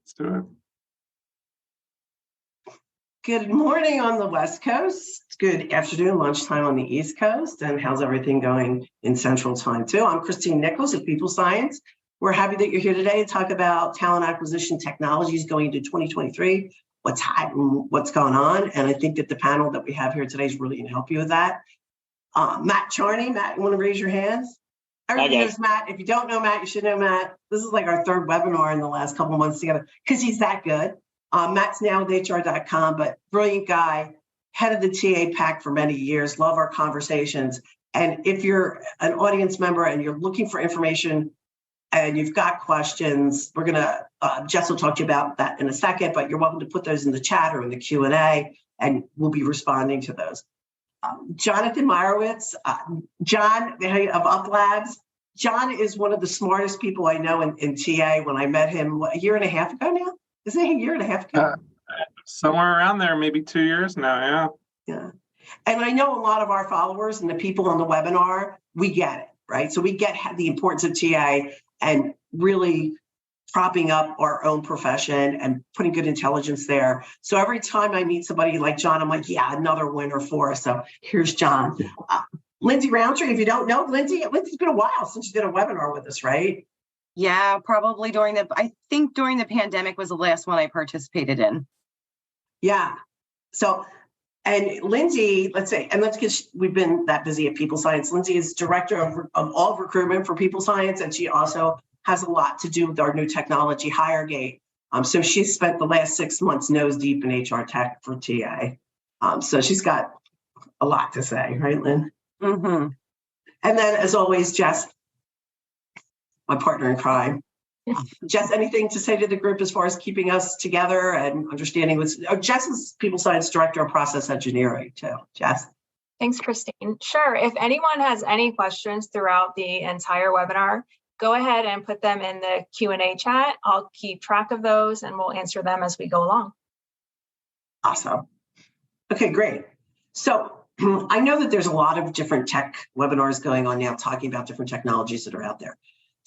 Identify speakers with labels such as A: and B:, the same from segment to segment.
A: Let's do it.
B: Good morning on the West Coast. Good afternoon, lunchtime on the East Coast. And how's everything going in Central Time too? I'm Christine Nichols of People Science. We're happy that you're here today to talk about talent acquisition technologies going into 2023, what's happening, what's going on. And I think that the panel that we have here today is really going to help you with that. Matt Charney, Matt, you want to raise your hands? Everybody knows Matt. If you don't know Matt, you should know Matt. This is like our third webinar in the last couple of months together because he's that good. Matt's now with HR.com, but brilliant guy, head of the TA pack for many years, love our conversations. And if you're an audience member and you're looking for information and you've got questions, we're gonna, Jess will talk to you about that in a second, but you're welcome to put those in the chat or in the Q&A and we'll be responding to those. Jon Meyorwitz, Jon of UP.Labs. Jon is one of the smartest people I know in TA. When I met him a year and a half ago now. Isn't it a year and a half ago?
A: Somewhere around there, maybe 2 years now,
B: Yeah. And I know a lot of our followers and the people on the webinar, we get it, right? So we get the importance of TA and really propping up our own profession and putting good intelligence there. So every time I meet somebody like Jon, I'm like, yeah, another winner for us. So here's Jon. Lindsey Roundtree, if you don't know, Lindsey's been a while since you did a webinar with us, right?
C: Yeah, probably I think during the pandemic was the last one I participated in.
B: Yeah. So, and Lindsey, we've been that busy at People Science. Lindsey is director of all of recruitment for People Science, and she also has a lot to do with our new technology, HireGate. So she's spent the last 6 months nose deep in HR tech for TA. So she's got a lot to say, right, Lynn?
C: Mm-hmm.
B: And then, as always, Jess, my partner in crime. Jess, anything to say to the group as far as keeping us together and understanding what's... Jess is People Science Director of Process Engineering, too. Jess?
D: Thanks, Christine. Sure. If anyone has any questions throughout the entire webinar, go ahead and put them in the Q&A chat. I'll keep track of those and we'll answer them as we go along.
B: Awesome. Okay, great. So I know that there's a lot of different tech webinars going on now talking about different technologies that are out there.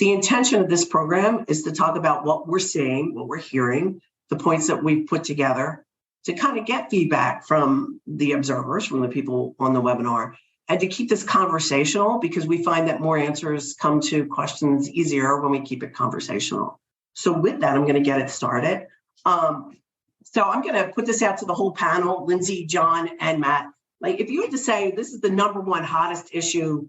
B: The intention of this program is to talk about what we're seeing, what we're hearing, the points that we've put together to kind of get feedback from the observers, from the people on the webinar, and to keep this conversational because we find that more answers come to questions easier when we keep it conversational. So with that, I'm going to get it started. So I'm going to put this out to the whole panel, Lindsey, Jon, and Matt. Like, if you had to say this is the number one hottest issue,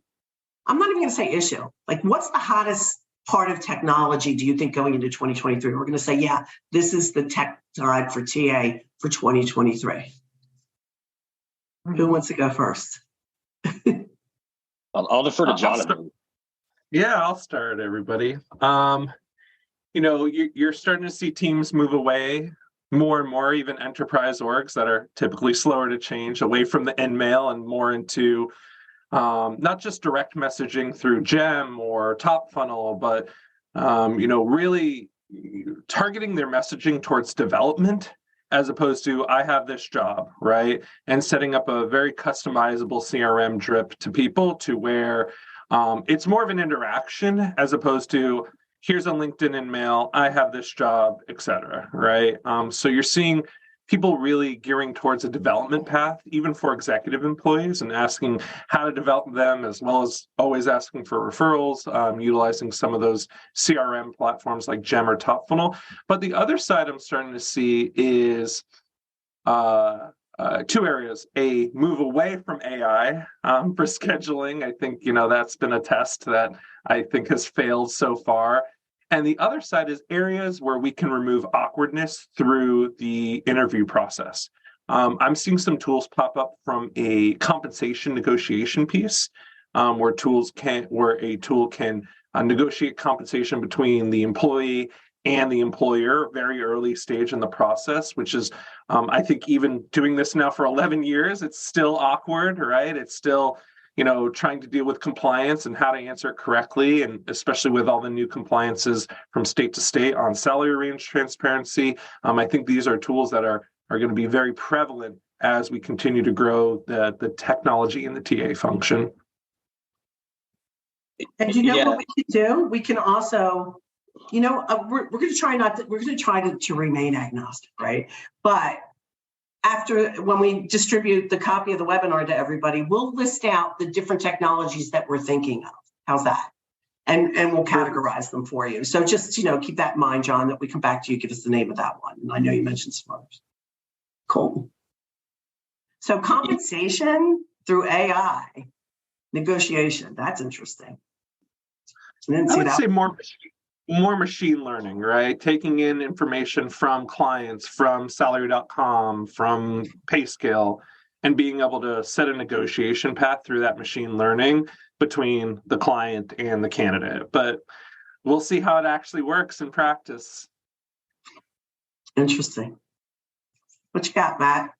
B: I'm not even going to say issue. Like, what's the hottest part of technology do you think going into 2023? We're going to say, yeah, this is the tech side for TA for 2023. Who wants to go first?
E: I'll defer to Jonathan.
A: I'll start, everybody. You're starting to see teams move away more and more, even enterprise orgs that are typically slower to change, away from the end mail and more into not just direct messaging through GEM or top funnel, but really targeting their messaging towards development as opposed to I have this job, right? And setting up a very customizable CRM drip to people to where it's more of an interaction as opposed to here's a LinkedIn in-mail, I have this job, et cetera, right? So you're seeing people really gearing towards a development path, even for executive employees, and asking how to develop them, as well as always asking for referrals, utilizing some of those CRM platforms like GEM or Top Funnel. But the other side I'm starting to see is two areas: a move away from AI for scheduling. I think that's been a test that I think has failed so far. And the other side is areas where we can remove awkwardness through the interview process. I'm seeing some tools pop up from a compensation negotiation piece, where a tool can negotiate compensation between the employee and the employer, very early stage in the process, which is, I think, even doing this now for 11 years, it's still awkward, right? It's still trying to deal with compliance and how to answer it correctly, and especially with all the new compliances from state to state on salary range transparency. I think these are tools that are going to be very prevalent as we continue to grow the technology in the TA function.
B: And what we can do? We can also we're going to try to remain agnostic, right? But when we distribute the copy of the webinar to everybody, we'll list out the different technologies that we're thinking of. How's that? And we'll categorize them for you. So just, keep that in mind, John, that we come back to you, give us the name of that one. And I know you mentioned some others. Cool. So compensation through AI negotiation. That's interesting.
A: I would say more machine learning, right? Taking in information from clients, from salary.com, from PayScale, and being able to set a negotiation path through that machine learning between the client and the candidate. But we'll see how it actually works in practice.
B: Interesting. What you got, Matt?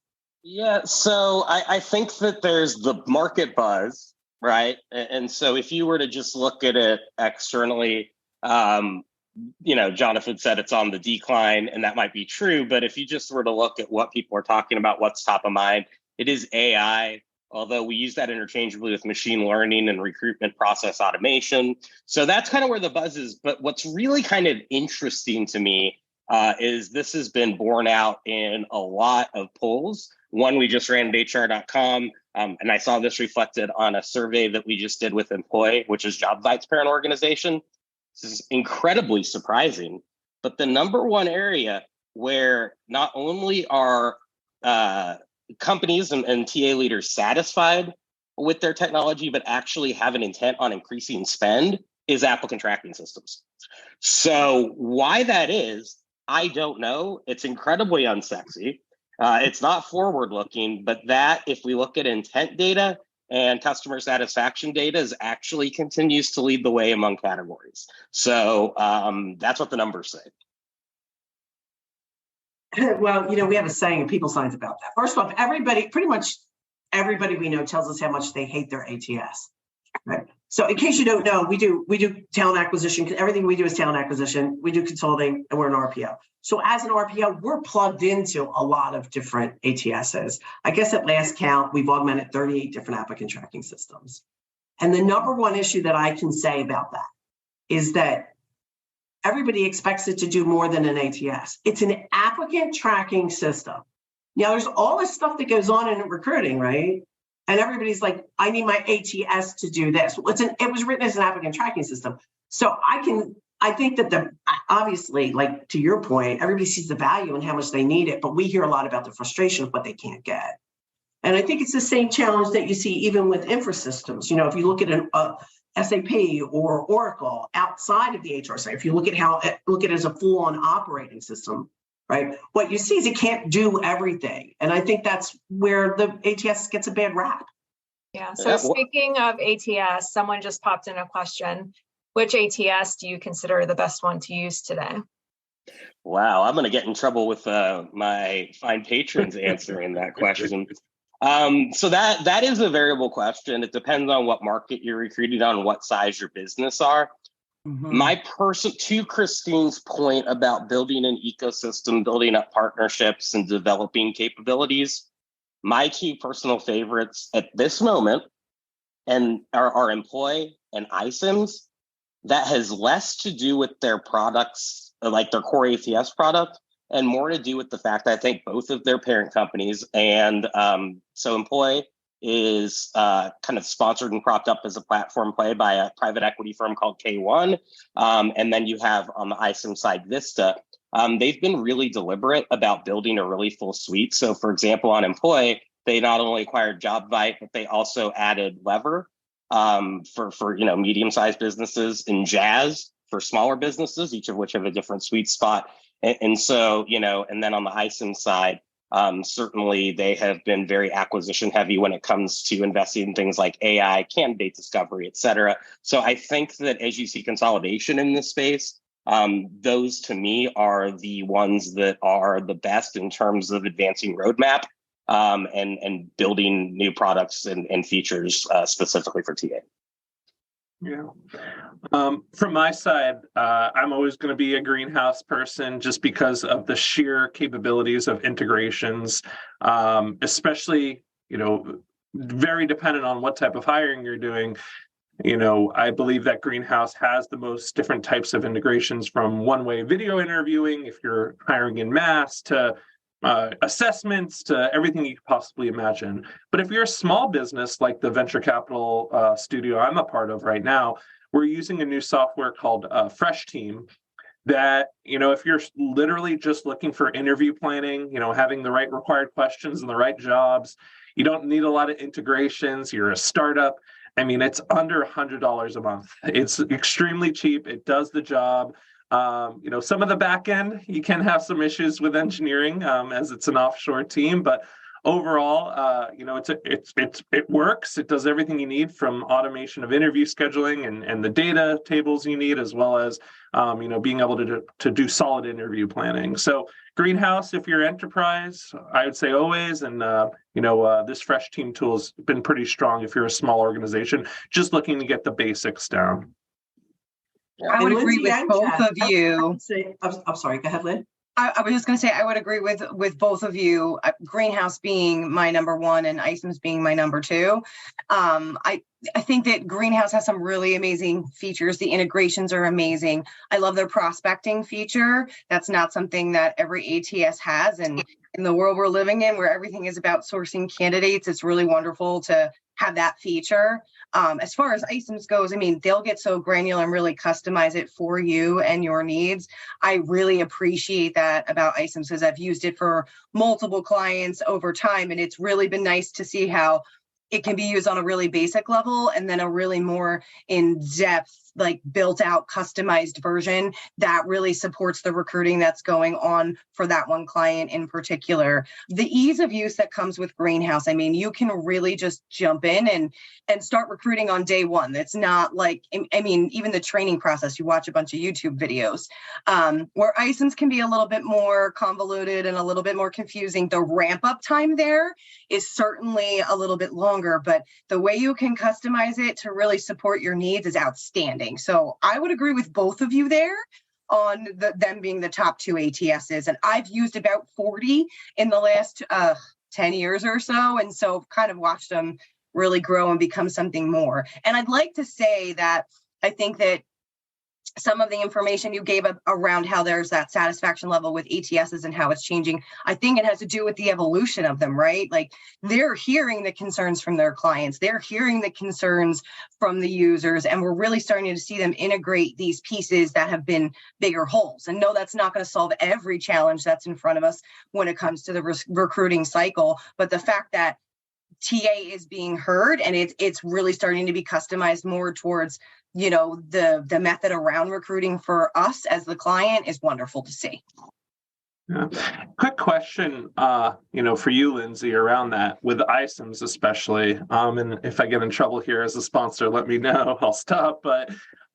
E: Yeah, so I think that there's the market buzz, right? And so if you were to just look at it externally, Jonathan said it's on the decline, and that might be true. But if you just were to look at what people are talking about, what's top of mind, it is AI, although we use that interchangeably with machine learning and recruitment process automation. So that's kind of where the buzz is. But what's really kind of interesting to me is this has been borne out in a lot of polls. One we just ran at HR.com, and I saw this reflected on a survey that we just did with Employ, which is JobVite's parent organization. This is incredibly surprising, but the number one area where not only are companies and TA leaders satisfied with their technology, but actually have an intent on increasing spend is applicant tracking systems. So why that is, I don't know. It's incredibly unsexy. It's not forward-looking, but that, if we look at intent data and customer satisfaction data, is actually continues to lead the way among categories. So that's what the numbers say.
B: Well, we have a saying in People Science about that. First off, pretty much everybody we know tells us how much they hate their ATS. Right. So in case you don't know, we do talent acquisition. Everything we do is talent acquisition. We do consulting, and we're an RPO. So as an RPO, we're plugged into a lot of different ATSs. I guess at last count, we've augmented 38 different applicant tracking systems. And the number one issue that I can say about that is that everybody expects it to do more than an ATS. It's an applicant tracking system. Now, there's all this stuff that goes on in recruiting, right? And everybody's like, I need my ATS to do this. It was written as an applicant tracking system. So I think that obviously, like to your point, everybody sees the value and how much they need it, but we hear a lot about the frustration of what they can't get. And I think it's the same challenge that you see even with infrasystems. If you look at an SAP or Oracle outside of the HR side, if you look at it as a full-on operating system, right? What you see is it can't do everything. And I think that's where the ATS gets a bad rap.
D: Yeah. So speaking of ATS, someone just popped in a question. Which ATS do you consider the best one to use today?
E: Wow, I'm going to get in trouble with my fine patrons answering that question. So that is a variable question. It depends on what market you're recruiting on, what size your business are. Mm-hmm. To Christine's point about building an ecosystem, building up partnerships and developing capabilities, my two personal favorites at this moment are Employ and iCIMS. That has less to do with their products, like their core ATS product, and more to do with the fact that I think both of their parent companies, and so Employ is kind of sponsored and propped up as a platform play by a private equity firm called K1. And then you have on the iCIMS side, Vista. They've been really deliberate about building a really full suite. So for example, on Employ, they not only acquired JobVite, but they also added Lever for medium-sized businesses, and Jazz for smaller businesses, each of which have a different sweet spot. And so, and then on the iCIMS side, certainly they have been very acquisition heavy when it comes to investing in things like AI, candidate discovery, et cetera. So I think that as you see consolidation in this space, those to me are the ones that are the best in terms of advancing roadmap and building new products and features specifically for TA.
A: Yeah. From my side, I'm always going to be a greenhouse person just because of the sheer capabilities of integrations, especially, very dependent on what type of hiring you're doing. I believe that Greenhouse has the most different types of integrations, from one-way video interviewing, if you're hiring in mass, to assessments, to everything you could possibly imagine. But if you're a small business like the venture capital studio I'm a part of right now, we're using a new software called Fresh Team that, if you're literally just looking for interview planning, having the right required questions and the right jobs, you don't need a lot of integrations, you're a startup. I mean, it's under $100 a month. It's extremely cheap. It does the job. Some of the back end, you can have some issues with engineering as it's an offshore team, but overall, it works. It does everything you need, from automation of interview scheduling and the data tables you need, as well as being able to do solid interview planning. So Greenhouse, if you're enterprise, I would say always, and this Fresh Team tool has been pretty strong if you're a small organization just looking to get the basics down.
C: I would agree with both of you.
B: I'm sorry, go ahead, Lynn.
C: I was just going to say, I would agree with both of you, Greenhouse being my number one and iCIMS being my number two. I think that Greenhouse has some really amazing features. The integrations are amazing. I love their prospecting feature. That's not something that every ATS has. And in the world we're living in, where everything is about sourcing candidates, it's really wonderful to have that feature. As far as iCIMS goes, I mean, they'll get so granular and really customize it for you and your needs. I really appreciate that about iCIMS, because I've used it for multiple clients over time, and it's really been nice to see how it can be used on a really basic level, and then a really more in-depth, like built out customized version that really supports the recruiting that's going on for that one client in particular. The ease of use that comes with Greenhouse, I mean, you can really just jump in and start recruiting on day one. It's not like, I mean, even the training process, you watch a bunch of YouTube videos, where iCIMS can be a little bit more convoluted and a little bit more confusing. The ramp up time there is certainly a little bit longer, but the way you can customize it to really support your needs is outstanding. So I would agree with both of you there on them being the top two ATSs. And I've used about 40 in the last 10 years or so. And so kind of watched them really grow and become something more. And I'd like to say that I think that some of the information you gave around how there's that satisfaction level with ATSs and how it's changing, I think it has to do with the evolution of them, right? Like, they're hearing the concerns from their clients, they're hearing the concerns from the users, and we're really starting to see them integrate these pieces that have been bigger holes. And no, that's not going to solve every challenge that's in front of us when it comes to the recruiting cycle, but the fact that TA is being heard and it's really starting to be customized more towards the method around recruiting for us as the client is wonderful to see.
A: Yeah. Quick question, for you, Lindsey, around that with iCIMS especially. And if I get in trouble here as a sponsor, let me know. I'll stop. But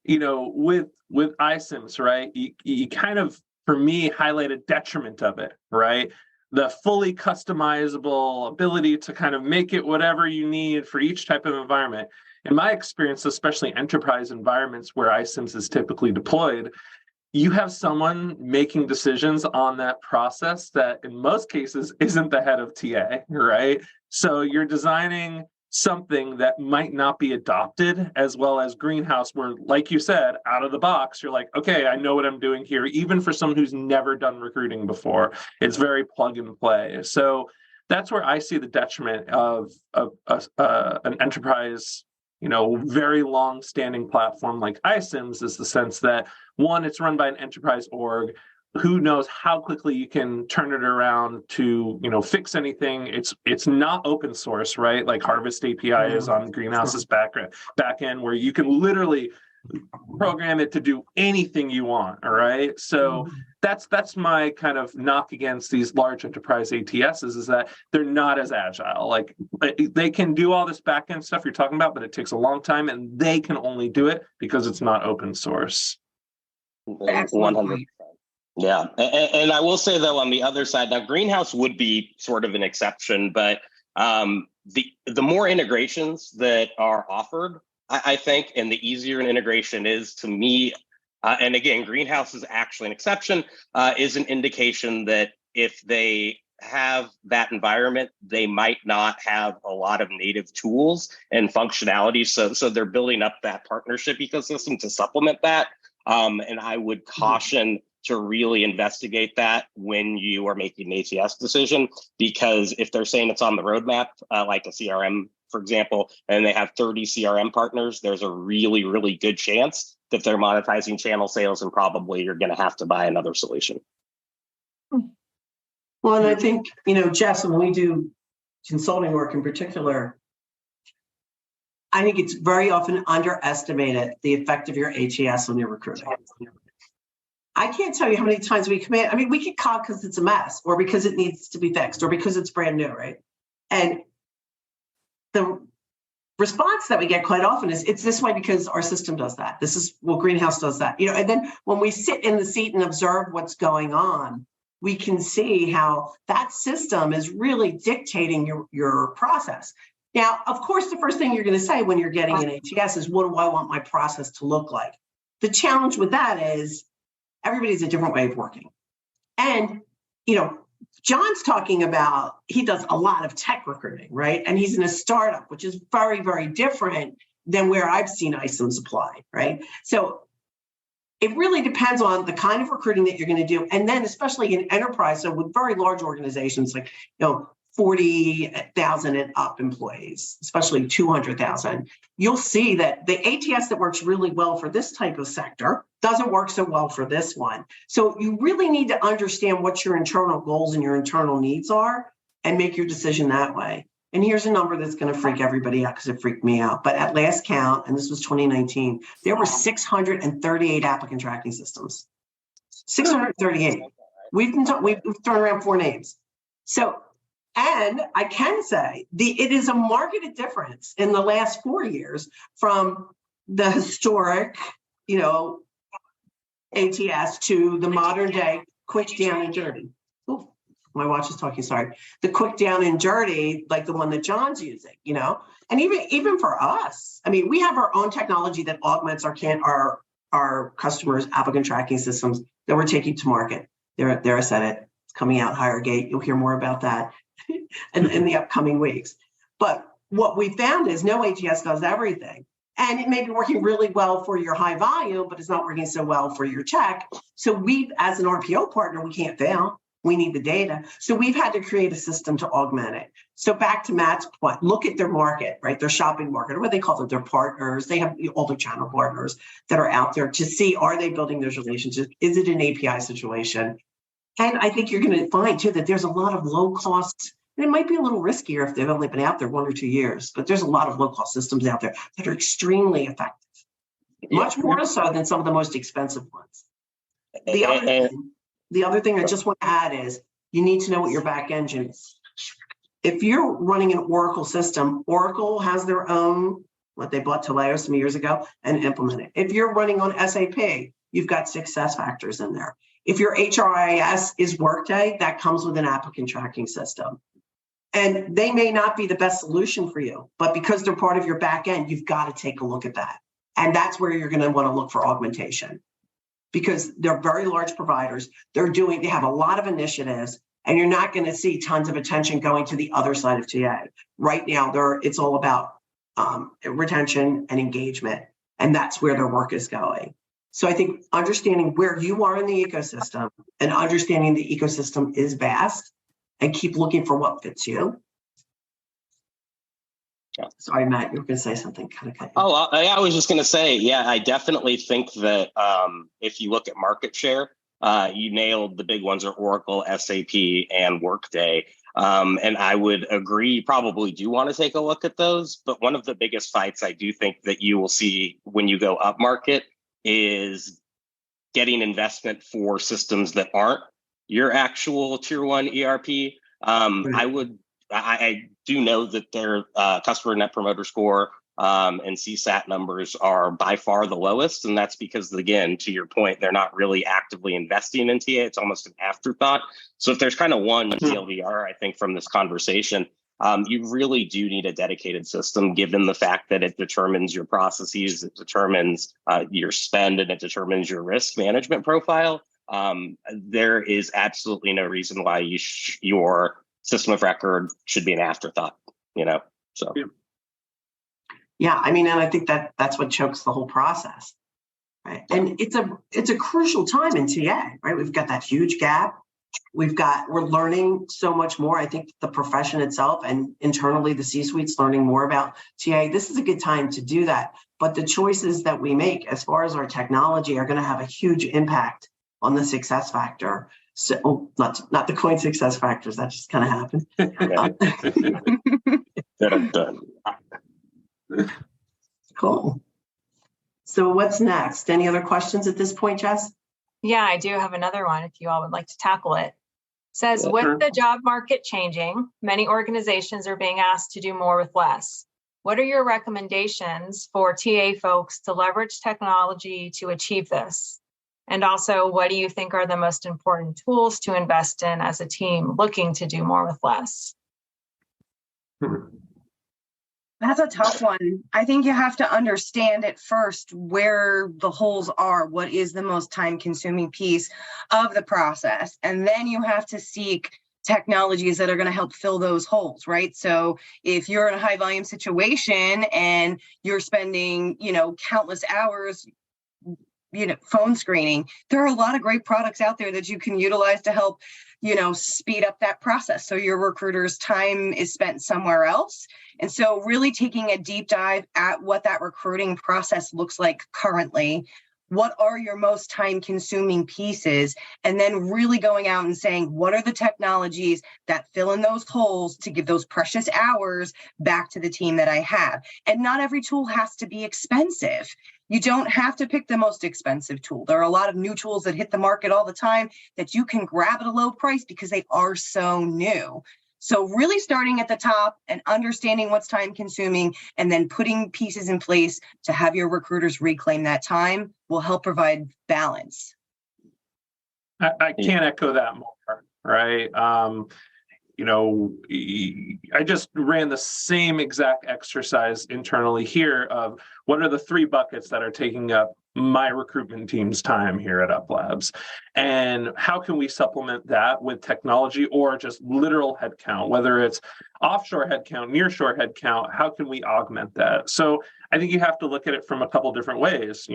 A: with iCIMS, right? You kind of, for me, highlight a detriment of it, right? The fully customizable ability to kind of make it whatever you need for each type of environment. In my experience, especially enterprise environments where iCIMS is typically deployed, you have someone making decisions on that process that in most cases isn't the head of TA, right? So you're designing something that might not be adopted, as well as Greenhouse, where, like you said, out of the box, you're like, okay, I know what I'm doing here. Even for someone who's never done recruiting before, it's very plug and play. So that's where I see the detriment of an enterprise, very long-standing platform like iCIMS, is the sense that, one, it's run by an enterprise org. Who knows how quickly you can turn it around to, fix anything. It's not open source, right? Like Harvest API is on Greenhouse's back end, where you can literally program it to do anything you want. All right. So that's my kind of knock against these large enterprise ATSs, is that they're not as agile. Like, they can do all this back end stuff you're talking about, but it takes a long time, and they can only do it because it's not open source.
E: 100%. Yeah. And I will say, though, on the other side, now Greenhouse would be sort of an exception, but the more integrations that are offered, I think, and the easier an integration is, to me, and again, Greenhouse is actually an exception, is an indication that if they have that environment, they might not have a lot of native tools and functionality. So they're building up that partnership ecosystem to supplement that. And I would caution to really investigate that when you are making an ATS decision, because if they're saying it's on the roadmap, like a CRM, for example, and they have 30 CRM partners, there's a really, really good chance that they're monetizing channel sales, and probably you're going to have to buy another solution.
B: Well, and I think, Jess, when we do consulting work in particular, I think it's very often underestimated the effect of your ATS on your recruiting. I can't tell you how many times we come in. I mean, we get caught because it's a mess, or because it needs to be fixed, or because it's brand new, right? And the response that we get quite often is, it's this way because our system does that. This is, well, Greenhouse does that. And then when we sit in the seat and observe what's going on, we can see how that system is really dictating your process. Now, of course, the first thing you're going to say when you're getting an ATS is, what do I want my process to look like? The challenge with that is everybody's a different way of working. And, John's talking about, he does a lot of tech recruiting, right? And he's in a startup, which is very, very different than where I've seen ISIMs applied, right? So it really depends on the kind of recruiting that you're going to do. And then especially in enterprise, so with very large organizations, like, 40,000 and up employees, especially 200,000, you'll see that the ATS that works really well for this type of sector doesn't work so well for this one. So you really need to understand what your internal goals and your internal needs are and make your decision that way. And here's a number that's going to freak everybody out, because it freaked me out. But at last count, and this was 2019, there were 638 applicant tracking systems. 638. We've thrown around 4 names. So, and I can say it is a marked difference in the last 4 years from the historic, ATS to the modern day quick down and dirty. Ooh, my watch is talking, sorry. The quick down and dirty, like the one that John's using, and even for us, I mean, we have our own technology that augments our customers' applicant tracking systems that we're taking to market. There I said it. It's coming out, HireGate. You'll hear more about that in the upcoming weeks. But what we found is no ATS does everything. And it may be working really well for your high volume, but it's not working so well for your check. So we, as an RPO partner, we can't fail. We need the data. So we've had to create a system to augment it. So back to Matt's point, look at their market, right? Their shopping market, or what they call it, their partners. They have all their channel partners that are out there to see, are they building those relationships? Is it an API situation? And I think you're going to find, too, that there's a lot of low cost, and it might be a little riskier if they've only been out there 1 or 2 years, but there's a lot of low cost systems out there that are extremely effective, much more so than some of the most expensive ones. The other thing I just want to add is you need to know what your back engine is. If you're running an Oracle system, Oracle has their own, what they bought Taleo some years ago and implement it. If you're running on SAP, you've got SuccessFactors in there. If your HRIS is Workday, that comes with an applicant tracking system. And they may not be the best solution for you, but because they're part of your back end, you've got to take a look at that. And that's where you're going to want to look for augmentation, because they're very large providers. They have a lot of initiatives, and you're not going to see tons of attention going to the other side of TA. Right now, it's all about retention and engagement, and that's where their work is going. So I think understanding where you are in the ecosystem and understanding the ecosystem is vast, and keep looking for what fits you. Yeah. Sorry, Matt, you were going to say something. Kind of.
E: I was just going to say, yeah, I definitely think that if you look at market share, you nailed the big ones are Oracle, SAP, and Workday. And I would agree, you probably do want to take a look at those. But one of the biggest fights I do think that you will see when you go up market is getting investment for systems that aren't your actual tier 1 ERP. I do know that their customer net promoter score and CSAT numbers are by far the lowest. And that's because, again, to your point, they're not really actively investing in TA. It's almost an afterthought. So if there's kind of one TLDR, I think, from this conversation, you really do need a dedicated system, given the fact that it determines your processes, it determines your spend, and it determines your risk management profile. there is absolutely no reason why your system of record should be an afterthought, so.
B: Yeah, I mean, and I think that's what chokes the whole process, right? And it's a crucial time in TA, right? We've got that huge gap. We're learning so much more. I think the profession itself and internally the C-suite's learning more about TA. This is a good time to do that. But the choices that we make as far as our technology are going to have a huge impact on the success factor. So not the coin success factors, that just kind of happened. Cool. So what's next? Any other questions at this point, Jess?
D: Yeah, I do have another one if you all would like to tackle it. Says, with the job market changing, many organizations are being asked to do more with less. What are your recommendations for TA folks to leverage technology to achieve this? And also, what do you think are the most important tools to invest in as a team looking to do more with less?
C: That's a tough one. I think you have to understand at first where the holes are, what is the most time-consuming piece of the process. And then you have to seek technologies that are going to help fill those holes, right? So if you're in a high volume situation and you're spending, countless hours, phone screening, there are a lot of great products out there that you can utilize to help, speed up that process. So your recruiter's time is spent somewhere else. And so really taking a deep dive at what that recruiting process looks like currently, what are your most time consuming pieces, and then really going out and saying, what are the technologies that fill in those holes to give those precious hours back to the team that I have? And not every tool has to be expensive. You don't have to pick the most expensive tool. There are a lot of new tools that hit the market all the time that you can grab at a low price because they are so new. So really starting at the top and understanding what's time consuming and then putting pieces in place to have your recruiters reclaim that time will help provide balance.
A: I can't echo that more, right? I just ran the same exact exercise internally here of what are the 3 buckets that are taking up my recruitment team's time here at UP.Labs, and how can we supplement that with technology or just literal headcount, whether it's offshore headcount, nearshore headcount, how can we augment that? So I think you have to look at it from a couple different ways.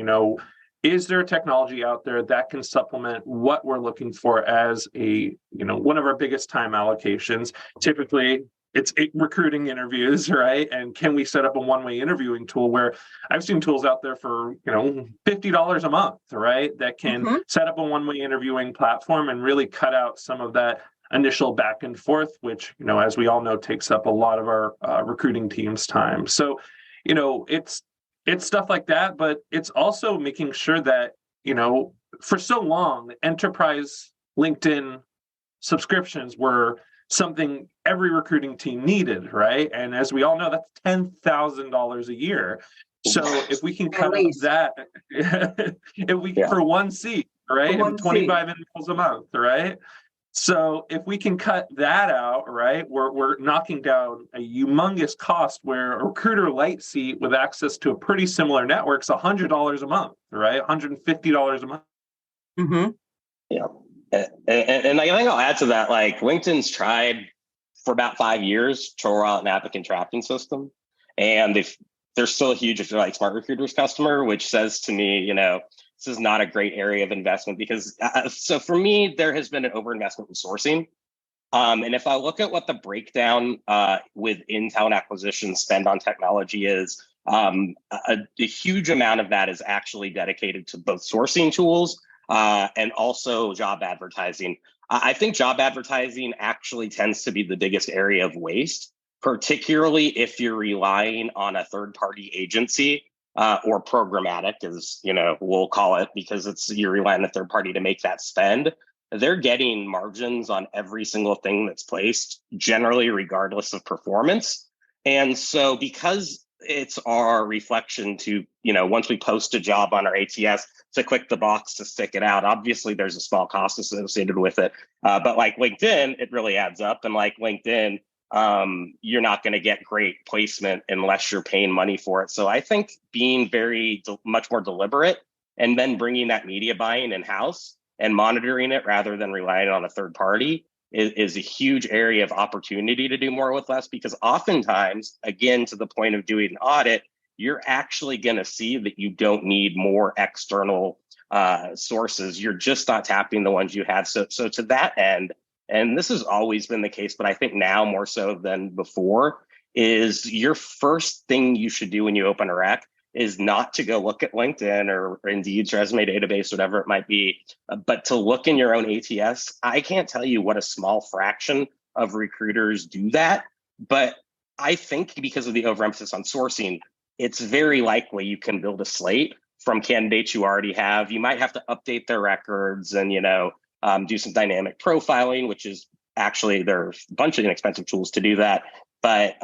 A: Is there technology out there that can supplement what we're looking for as one of our biggest time allocations? Typically, it's recruiting interviews, right? And can we set up a one-way interviewing tool where I've seen tools out there for, $50 a month, right? That can set up a one-way interviewing platform and really cut out some of that initial back and forth, which, as we all know, takes up a lot of our recruiting team's time. So, it's stuff like that, but it's also making sure that, for so long, enterprise LinkedIn subscriptions were something every recruiting team needed, right? And as we all know, that's $10,000 a year. So if we can cut out that, for one seat, right, and 25 individuals a month, right? So if we can cut that out, right, we're knocking down a humongous cost where a recruiter light seat with access to a pretty similar network is $100 a month, right? $150 a month.
C: Mm-hmm.
E: Yeah. And I think I'll add to that, like LinkedIn's tried for about 5 years to roll out an applicant tracking system. And they're still a huge, if you're like Smart Recruiter's customer, which says to me, this is not a great area of investment because, so for me, there has been an overinvestment in sourcing. And if I look at what the breakdown within talent acquisition spend on technology is, a huge amount of that is actually dedicated to both sourcing tools and also job advertising. I think job advertising actually tends to be the biggest area of waste, particularly if you're relying on a third-party agency. Or programmatic, as we'll call it, because you're relying on a third party to make that spend. They're getting margins on every single thing that's placed, generally regardless of performance. And so because it's our reflection to, once we post a job on our ATS, to click the box to stick it out, obviously there's a small cost associated with it. But like LinkedIn, it really adds up. And like LinkedIn, you're not going to get great placement unless you're paying money for it. So I think being much more deliberate and then bringing that media buying in-house and monitoring it rather than relying on a third party is a huge area of opportunity to do more with less, because oftentimes, again, to the point of doing an audit, you're actually going to see that you don't need more external sources. You're just not tapping the ones you have. So to that end, and this has always been the case, but I think now more so than before, is your first thing you should do when you open a rec is not to go look at LinkedIn or Indeed's resume database, whatever it might be, but to look in your own ATS. I can't tell you what a small fraction of recruiters do that, but I think because of the overemphasis on sourcing, it's very likely you can build a slate from candidates you already have. You might have to update their records and, do some dynamic profiling, which is actually, there's a bunch of inexpensive tools to do that. But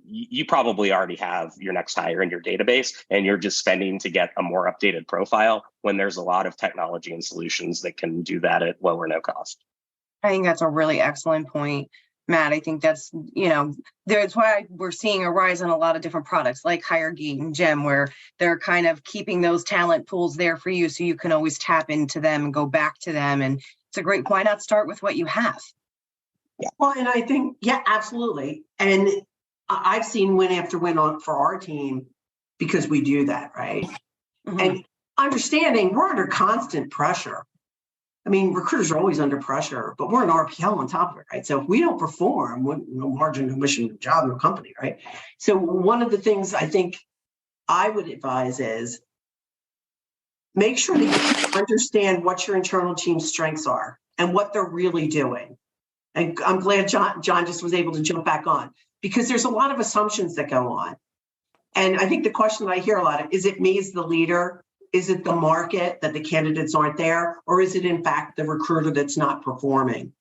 E: you probably already have your next hire in your database, and you're just spending to get a more updated profile when there's a lot of technology and solutions that can do that at low or no cost.
C: I think that's a really excellent point, Matt. I think that's why we're seeing a rise in a lot of different products like HireGate and Gem, where they're kind of keeping those talent pools there for you so you can always tap into them and go back to them. And it's a great, why not start with what you have?
B: Yeah. Well, and I think, yeah, absolutely. And I've seen win after win on for our team because we do that, right? Mm-hmm. And understanding we're under constant pressure. I mean, recruiters are always under pressure, but we're an RPL on top of it, right? So if we don't perform, no margin, no mission, no job, no company, right? So one of the things I think I would advise is make sure that you understand what your internal team's strengths are and what they're really doing. And I'm glad John just was able to jump back on, because there's a lot of assumptions that go on. And I think the question that I hear a lot of, is it me as the leader? Is it the market that the candidates aren't there? Or is it in fact the recruiter that's not performing?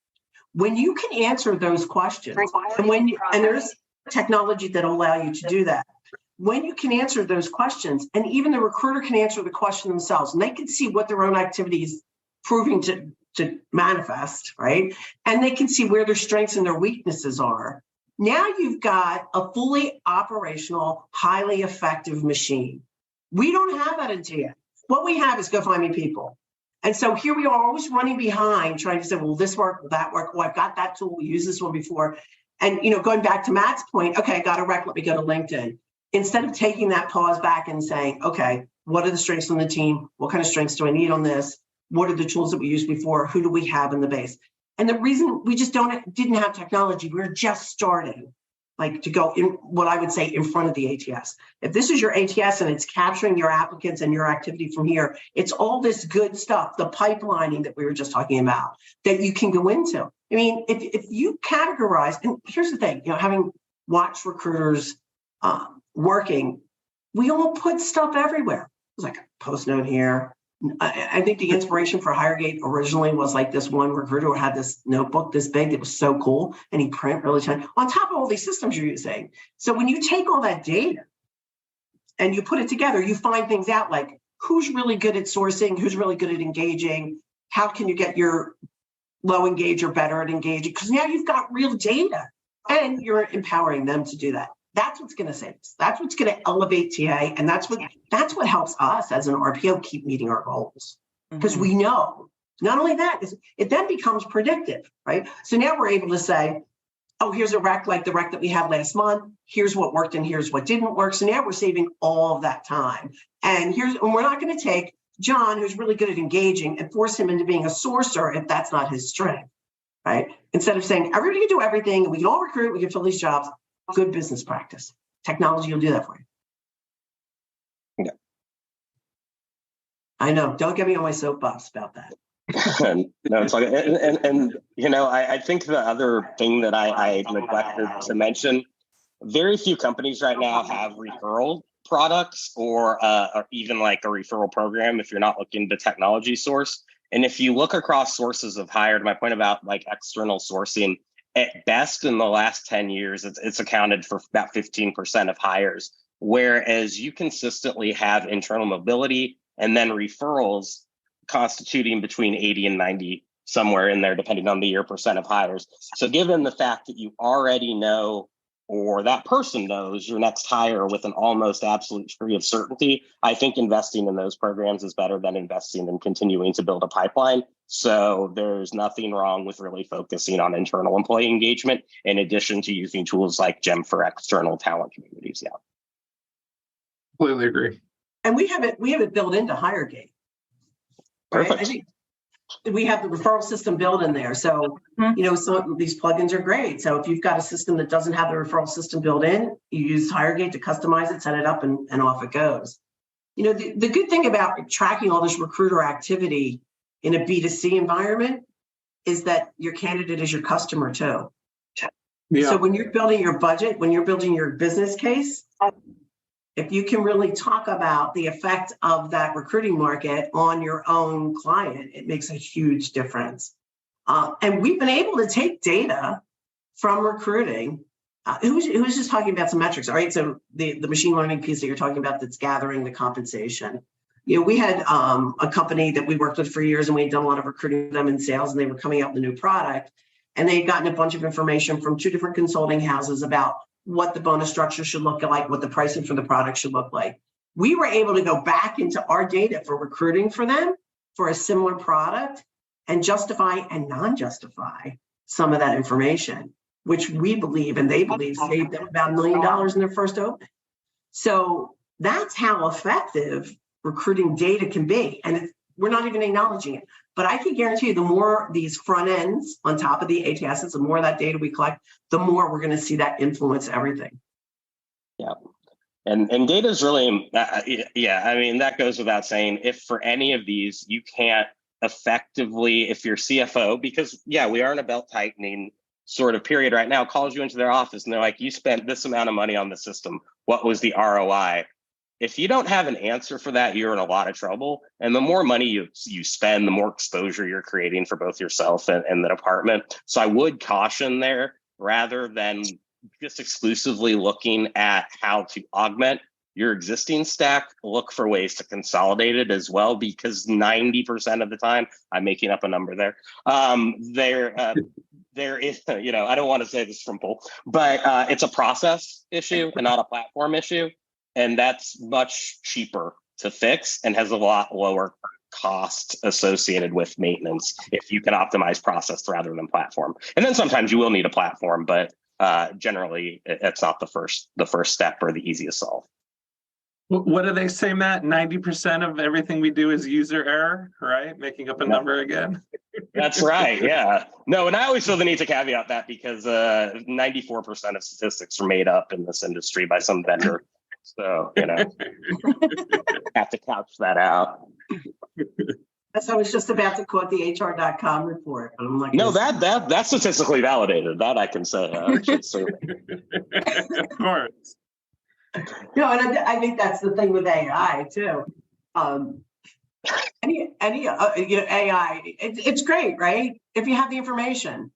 B: When you can answer those questions, and there's technology that'll allow you to do that. When you can answer those questions, and even the recruiter can answer the question themselves, and they can see what their own activity is proving to manifest, right? And they can see where their strengths and their weaknesses are. Now you've got a fully operational, highly effective machine. We don't have that in TA. What we have is go find me people. And so here we are always running behind trying to say, well, this work, will that work? Oh, I've got that tool. We used this one before. And, going back to Matt's point, okay, I got a rec, let me go to LinkedIn. Instead of taking that pause back and saying, okay, what are the strengths on the team? What kind of strengths do I need on this? What are the tools that we used before? Who do we have in the base? And the reason we just didn't have technology, we were just starting, like to go in what I would say in front of the ATS. If this is your ATS and it's capturing your applicants and your activity from here, it's all this good stuff, the pipelining that we were just talking about, that you can go into. I mean, if you categorize, and here's the thing, having watched recruiters working, we all put stuff everywhere. It was like a post note here. I think the inspiration for HireGate originally was like this one recruiter who had this notebook this big that was so cool, and he print really tiny on top of all these systems you're using. So when you take all that data and you put it together, you find things out like who's really good at sourcing, who's really good at engaging, how can you get your low engager better at engaging? Because now you've got real data and you're empowering them to do that. That's what's going to save us. That's what's going to elevate TA. And that's what helps us as an RPO keep meeting our goals. Because we know, not only that, it then becomes predictive, right? So now we're able to say, oh, here's a rec like the rec that we had last month. Here's what worked and here's what didn't work. So now we're saving all of that time. And we're not going to take John, who's really good at engaging, and force him into being a sourcer if that's not his strength, right? Instead of saying, everybody can do everything, and we can all recruit, we can fill these jobs. Good business practice. Technology will do that for you.
E: Yeah.
B: I know. Don't get me on my soapbox about that.
E: No, it's like, and I think the other thing that I neglected to mention, very few companies right now have referral products or even like a referral program if you're not looking to technology source. And if you look across sources of hire, to my point about like external sourcing, at best in the last 10 years, it's accounted for about 15% of hires, whereas you consistently have internal mobility and then referrals constituting between 80 and 90, somewhere in there, depending on the year percent of hires. So given the fact that you already know or that person knows your next hire with an almost absolute degree of certainty, I think investing in those programs is better than investing in continuing to build a pipeline. So there's nothing wrong with really focusing on internal employee engagement in addition to using tools like GEM for external talent communities. Yeah.
A: Completely agree.
B: And we have it built into HireGate. Right?
E: Perfect.
B: I think we have the referral system built in there. So, some of these plugins are great. So if you've got a system that doesn't have the referral system built in, you use HireGate to customize it, set it up, and off it goes. The good thing about tracking all this recruiter activity in a B2C environment is that your candidate is your customer too. Yeah. So when you're building your budget, when you're building your business case, if you can really talk about the effect of that recruiting market on your own client, it makes a huge difference. And we've been able to take data from recruiting. Who was just talking about some metrics, all right? So the machine learning piece that you're talking about that's gathering the compensation. We had a company that we worked with for years, and we had done a lot of recruiting with them in sales, and they were coming out with a new product. And they had gotten a bunch of information from 2 different consulting houses about what the bonus structure should look like, what the pricing for the product should look like. We were able to go back into our data for recruiting for them for a similar product and justify and non-justify some of that information, which we believe and they believe saved them about $1 million in their first opening. So that's how effective recruiting data can be. And we're not even acknowledging it. But I can guarantee you the more these front ends on top of the ATSs, the more of that data we collect, the more we're going to see that influence everything.
E: Yeah. And data is really, I mean, that goes without saying. If for any of these, you can't effectively, if you're CFO, because we are in a belt tightening sort of period right now, calls you into their office and they're like, you spent this amount of money on the system. What was the ROI? If you don't have an answer for that, you're in a lot of trouble. And the more money you spend, the more exposure you're creating for both yourself and the department. So I would caution there, rather than just exclusively looking at how to augment your existing stack, look for ways to consolidate it as well, because 90% of the time, I'm making up a number there, there is, I don't want to say this from Paul, but it's a process issue and not a platform issue. And that's much cheaper to fix and has a lot lower cost associated with maintenance if you can optimize process rather than platform. And then sometimes you will need a platform, but generally it's not the first step or the easiest solve.
A: What do they say, Matt? 90% of everything we do is user error, right? Making up a number again.
E: That's right. Yeah. No, and I always feel the need to caveat that because 94% of statistics are made up in this industry by some vendor. So, have to couch that out.
B: So I was just about to quote the HR.com report, but I'm like,
E: no, that's statistically validated. That I can say.
A: Of course.
B: No, and I think that's the thing with AI too. AI, it's great, right? If you have the information.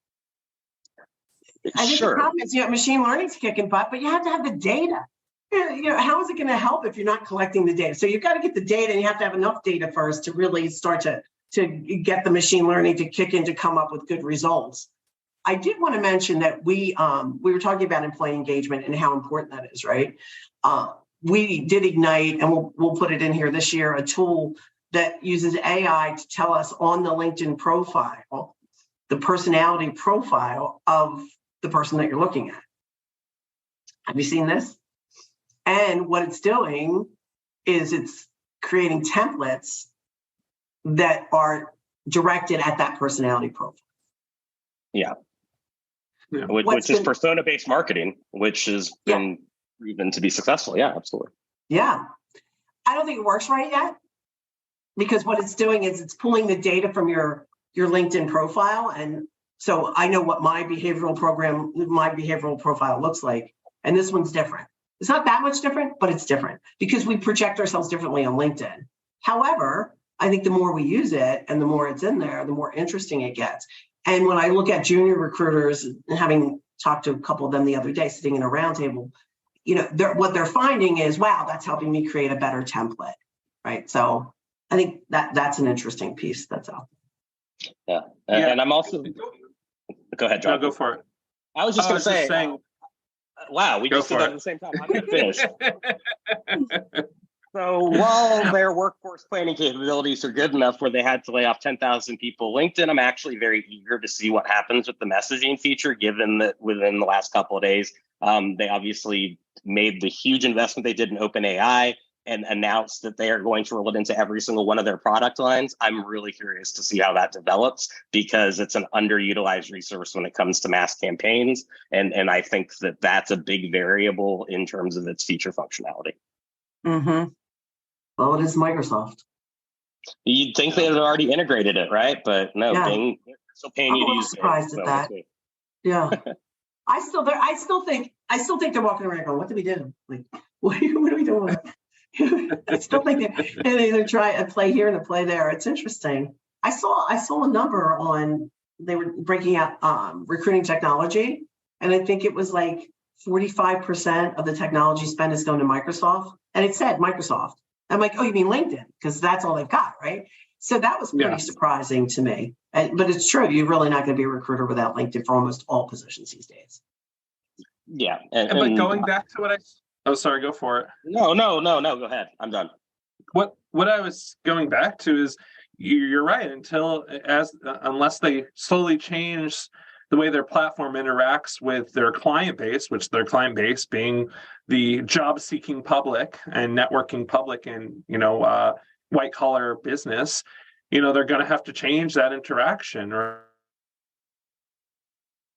B: I think the problem is, machine learning's kicking butt, but you have to have the data. How is it going to help if you're not collecting the data? So you've got to get the data, and you have to have enough data first to really start to get the machine learning to kick in to come up with good results. I did want to mention that we were talking about employee engagement and how important that is, right? We did Ignite, and we'll put it in here this year, a tool that uses AI to tell us on the LinkedIn profile, the personality profile of the person that you're looking at. Have you seen this? And what it's doing is it's creating templates that are directed at that personality profile.
E: Yeah. Which is persona-based marketing, which has been proven to be successful. Yeah, absolutely.
B: Yeah. I don't think it works right yet, because what it's doing is it's pulling the data from your LinkedIn profile. And so I know what my behavioral profile looks like. And this one's different. It's not that much different, but it's different because we project ourselves differently on LinkedIn. However, I think the more we use it and the more it's in there, the more interesting it gets. And when I look at junior recruiters, and having talked to a couple of them the other day, sitting in a roundtable, what they're finding is, wow, that's helping me create a better template, right? So I think that's an interesting piece that's out
E: there. Yeah, and I'm also, go ahead, John.
A: No, go for it.
E: I was just going to say, Wow, we
A: Go
E: just did
A: for
E: that
A: it.
E: at the same time. I'm going to finish. So while their workforce planning capabilities are good enough where they had to lay off 10,000 people, LinkedIn, I'm actually very eager to see what happens with the messaging feature, given that within the last couple of days, they obviously made the huge investment they did in OpenAI and announced that they are going to roll it into every single one of their product lines. I'm really curious to see how that develops because it's an underutilized resource when it comes to mass campaigns. And I think that that's a big variable in terms of its feature functionality.
C: Mm-hmm.
B: Well, it is Microsoft.
E: You'd think they had already integrated it, right? But no,
B: Yeah.
E: Bing, they're still paying
B: I'm
E: you
B: a
E: to
B: little
E: use Bing.
B: surprised at
E: So
B: that.
E: we'll see.
B: Yeah. I still think they're walking around going, what did we do? Like, what are we doing? I still think they try a play here and a play there. It's interesting. I saw a number on, they were breaking out recruiting technology, and I think it was like 45% of the technology spend is going to Microsoft, and it said Microsoft. I'm like, oh, you mean LinkedIn? Because that's all they've got, right? So that was pretty surprising to me. But it's true, you're really not going to be a recruiter without LinkedIn for almost all positions these days.
E: Yeah.
A: But going back to sorry, go for it.
E: No, go ahead. I'm done.
A: What I was going back to is you're right. Unless they slowly change the way their platform interacts with their client base, which their client base being the job-seeking public and networking public and white-collar business, they're going to have to change that interaction or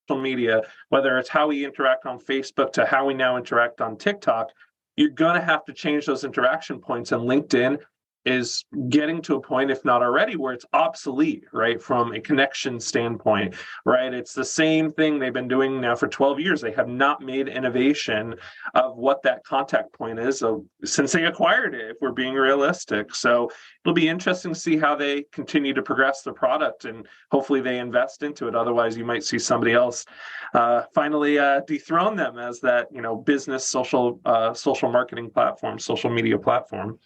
A: social media, whether it's how we interact on Facebook to how we now interact on TikTok. You're going to have to change those interaction points, and LinkedIn is getting to a point, if not already, where it's obsolete, right? From a connection standpoint, right? It's the same thing they've been doing now for 12 years. They have not made innovation of what that contact point is since they acquired it, if we're being realistic. So it'll be interesting to see how they continue to progress the product, and hopefully they invest into it. Otherwise, you might see somebody else finally dethrone them as that, business social marketing platform, social media platform.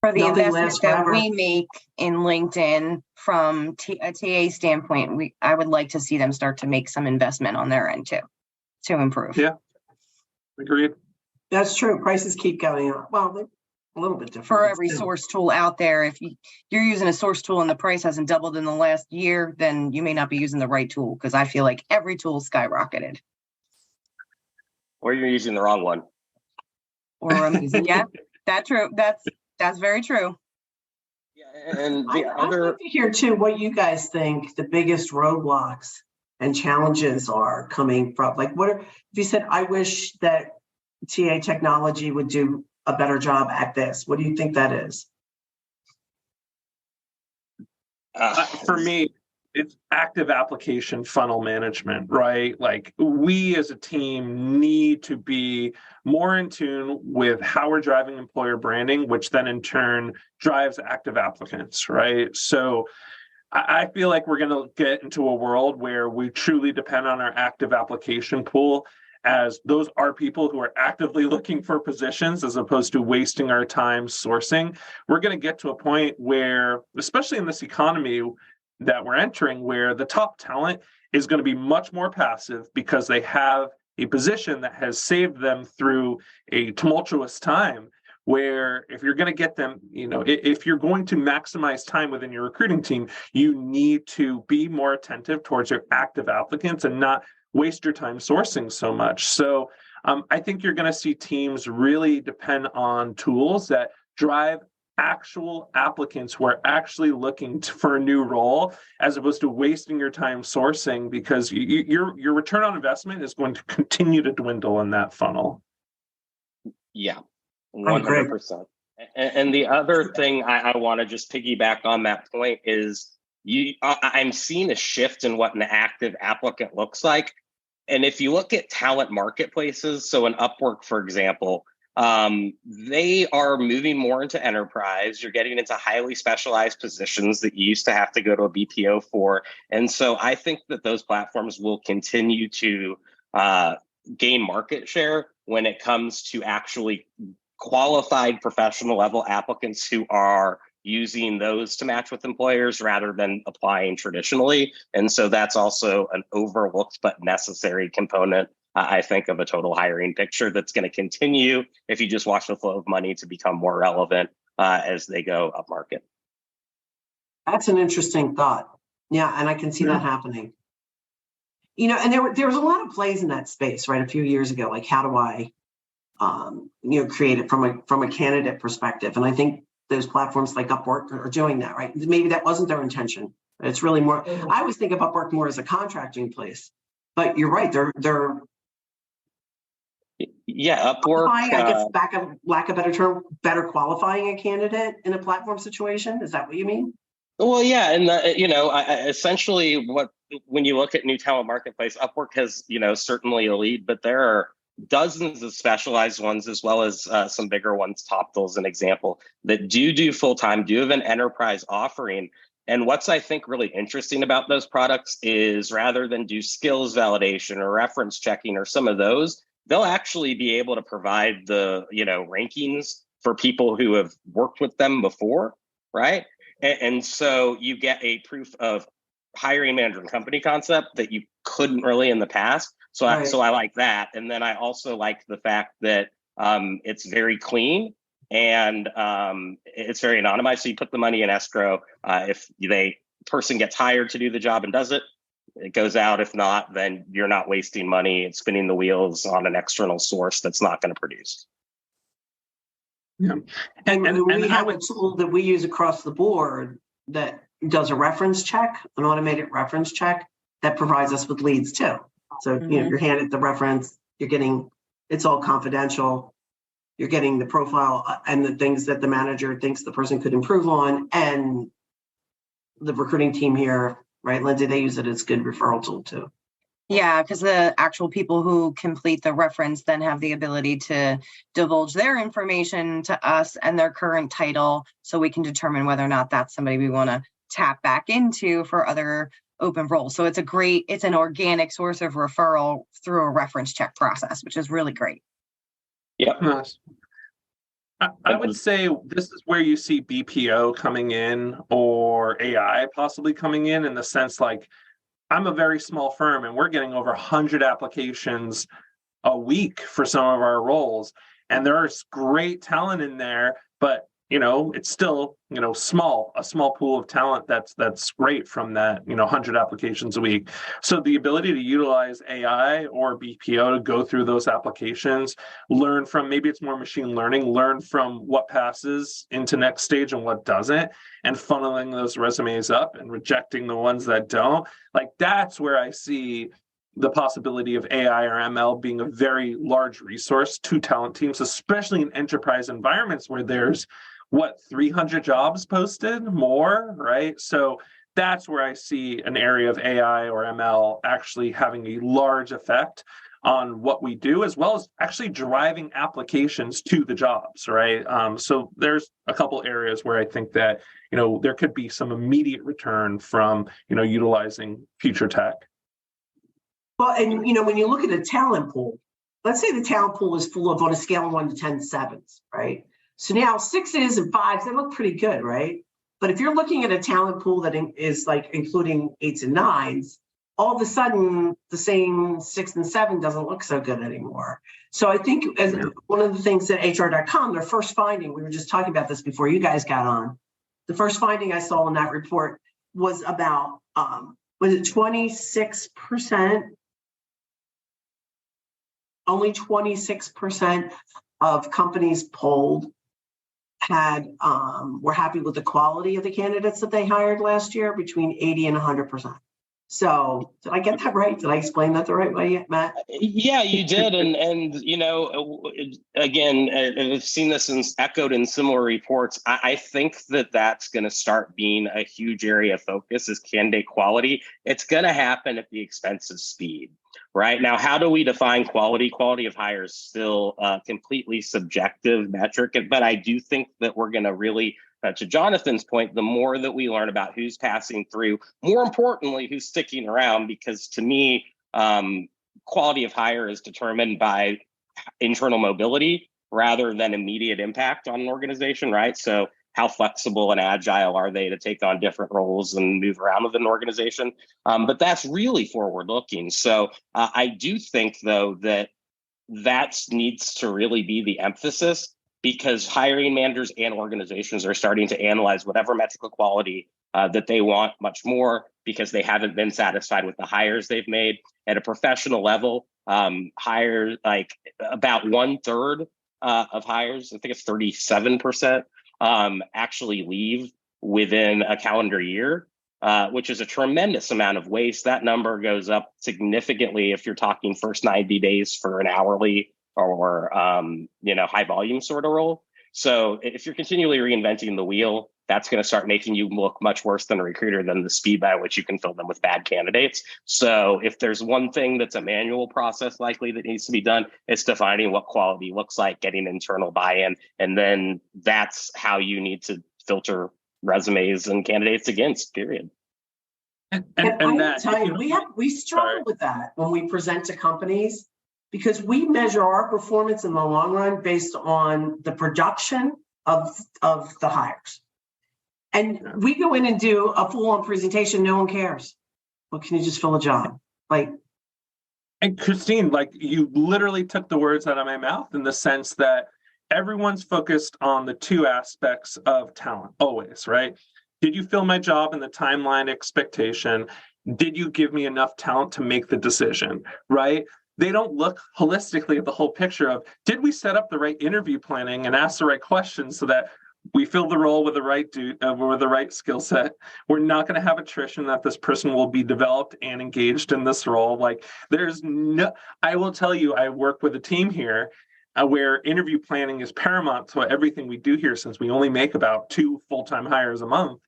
C: For the
B: Nothing
C: investment
B: lasts
C: that
B: forever.
C: we make in LinkedIn from a TA standpoint, I would like to see them start to make some investment on their end too, to improve.
A: Yeah, agreed.
B: That's true. Prices keep going up. Well, they're a little bit different.
C: For every source tool out there, if you're using a source tool and the price hasn't doubled in the last year, then you may not be using the right tool, because I feel like every tool skyrocketed.
E: Or you're using the wrong one.
C: Or I'm using, that's true. That's very true.
E: Yeah, and
B: I'd like to hear too what you guys think the biggest roadblocks and challenges are coming from. Like, if you said, I wish that TA technology would do a better job at this, what do you think that is?
A: For me, it's active application funnel management, right? Like, we as a team need to be more in tune with how we're driving employer branding, which then in turn drives active applicants, right? So I feel like we're going to get into a world where we truly depend on our active application pool, as those are people who are actively looking for positions as opposed to wasting our time sourcing. We're going to get to a point where, especially in this economy that we're entering, where the top talent is going to be much more passive because they have a position that has saved them through a tumultuous time, where if you're going to get them, if you're going to maximize time within your recruiting team, you need to be more attentive towards your active applicants and not waste your time sourcing so much. So I think you're going to see teams really depend on tools that drive actual applicants who are actually looking for a new role, as opposed to wasting your time sourcing, because your return on investment is going to continue to dwindle in that funnel.
E: Yeah, 100%. And the other thing I want to just piggyback on that point is I'm seeing a shift in what an active applicant looks like. And if you look at talent marketplaces, so an Upwork, for example, they are moving more into enterprise. You're getting into highly specialized positions that you used to have to go to a BPO for. And so I think that those platforms will continue to gain market share when it comes to actually qualified professional level applicants who are using those to match with employers rather than applying traditionally. And so that's also an overlooked but necessary component I think, of a total hiring picture that's going to continue, if you just watch the flow of money, to become more relevant as they go up market.
B: That's an interesting thought. Yeah, and I can see that happening. And there was a lot of plays in that space, right? A few years ago, like how do I, create it from a candidate perspective? And I think those platforms like Upwork are doing that, right? Maybe that wasn't their intention. It's really more. I always think of Upwork more as a contracting place, but you're right. They're
E: Upwork.
B: I guess lack of better term, better qualifying a candidate in a platform situation. Is that what you mean?
E: Well, yeah, and essentially, when you look at new talent marketplace, Upwork has certainly a lead, but there are dozens of specialized ones as well as some bigger ones. Toptal is an example that do full time, do have an enterprise offering. And what's I think really interesting about those products is rather than do skills validation or reference checking or some of those, they'll actually be able to provide the rankings for people who have worked with them before, right? And so you get a proof of hiring manager and company concept that you couldn't really in the past. So I like that. And then I also like the fact that it's very clean and it's very anonymized. So you put the money in escrow. If the person gets hired to do the job and does it, it goes out. If not, then you're not wasting money and spinning the wheels on an external source that's not going to produce.
B: Yeah. And we have a tool that we use across the board that does a reference check, an automated reference check that provides us with leads too. So, you're handed the reference, it's all confidential. You're getting the profile and the things that the manager thinks the person could improve on. And the recruiting team here, right, Lindsey, they use it as a good referral tool too.
C: Yeah, because the actual people who complete the reference then have the ability to divulge their information to us and their current title, so we can determine whether or not that's somebody we want to tap back into for other open roles. So it's an organic source of referral through a reference check process, which is really great.
E: Yeah.
A: Nice. I would say this is where you see BPO coming in or AI possibly coming in the sense like, I'm a very small firm and we're getting over 100 applications a week for some of our roles. And there's great talent in there, but it's still, a small pool of talent that's great from that, 100 applications a week. So the ability to utilize AI or BPO to go through those applications, learn from, maybe it's more machine learning, learn from what passes into next stage and what doesn't, and funneling those resumes up and rejecting the ones that don't. Like that's where I see the possibility of AI or ML being a very large resource to talent teams, especially in enterprise environments where there's 300 jobs posted more, right? So that's where I see an area of AI or ML actually having a large effect on what we do, as well as actually driving applications to the jobs, right? So there's a couple areas where I think that, there could be some immediate return from, utilizing future tech.
B: Well, and, when you look at a talent pool, let's say the talent pool is full of, on a scale of 1 to 10, 7s, right? So now 6s and 5s, they look pretty good, right? But if you're looking at a talent pool that is like including 8s and 9s, all of a sudden the same 6 and 7 doesn't look so good anymore. So I think as one of the things that HR.com, their first finding, we were just talking about this before you guys got on, the first finding I saw in that report was about, was it 26%? Only 26% of companies polled were happy with the quality of the candidates that they hired last year, between 80 and 100%. So did I get that right? Did I explain that the right way, Matt?
E: Yeah, you did. And again, I've seen this echoed in similar reports. I think that's going to start being a huge area of focus is candidate quality. It's going to happen at the expense of speed. Right now, how do we define quality? Quality of hire is still a completely subjective metric, but I do think that we're going to really, to Jonathan's point, the more that we learn about who's passing through, more importantly, who's sticking around, because to me, quality of hire is determined by internal mobility rather than immediate impact on an organization, right? So how flexible and agile are they to take on different roles and move around within an organization. But that's really forward looking. So I do think, though, that needs to really be the emphasis, because hiring managers and organizations are starting to analyze whatever metric of quality that they want much more, because they haven't been satisfied with the hires they've made. At a professional level, hire like about 1/3 of hires, I think it's 37%, actually leave within a calendar year, which is a tremendous amount of waste. That number goes up significantly if you're talking first 90 days for an hourly or high volume sort of role. So if you're continually reinventing the wheel, that's going to start making you look much worse than a recruiter than the speed by which you can fill them with bad candidates. So if there's one thing that's a manual process likely that needs to be done, it's defining what quality looks like, getting internal buy-in, and then that's how you need to filter resumes and candidates against, period.
B: And I have to tell you, we struggle with that when we present to companies, because we measure our performance in the long run based on the production of the hires. And we go in and do a full-on presentation, no one cares. Well, can you just fill a job?
A: And Christine, you literally took the words out of my mouth, in the sense that everyone's focused on the two aspects of talent, always, right? Did you fill my job in the timeline expectation? Did you give me enough talent to make the decision, right? They don't look holistically at the whole picture of, did we set up the right interview planning and ask the right questions so that we fill the role with the right with the right skill set? We're not going to have attrition, that this person will be developed and engaged in this role. I will tell you, I work with a team here where interview planning is paramount to everything we do here, since we only make about 2 full-time hires a month.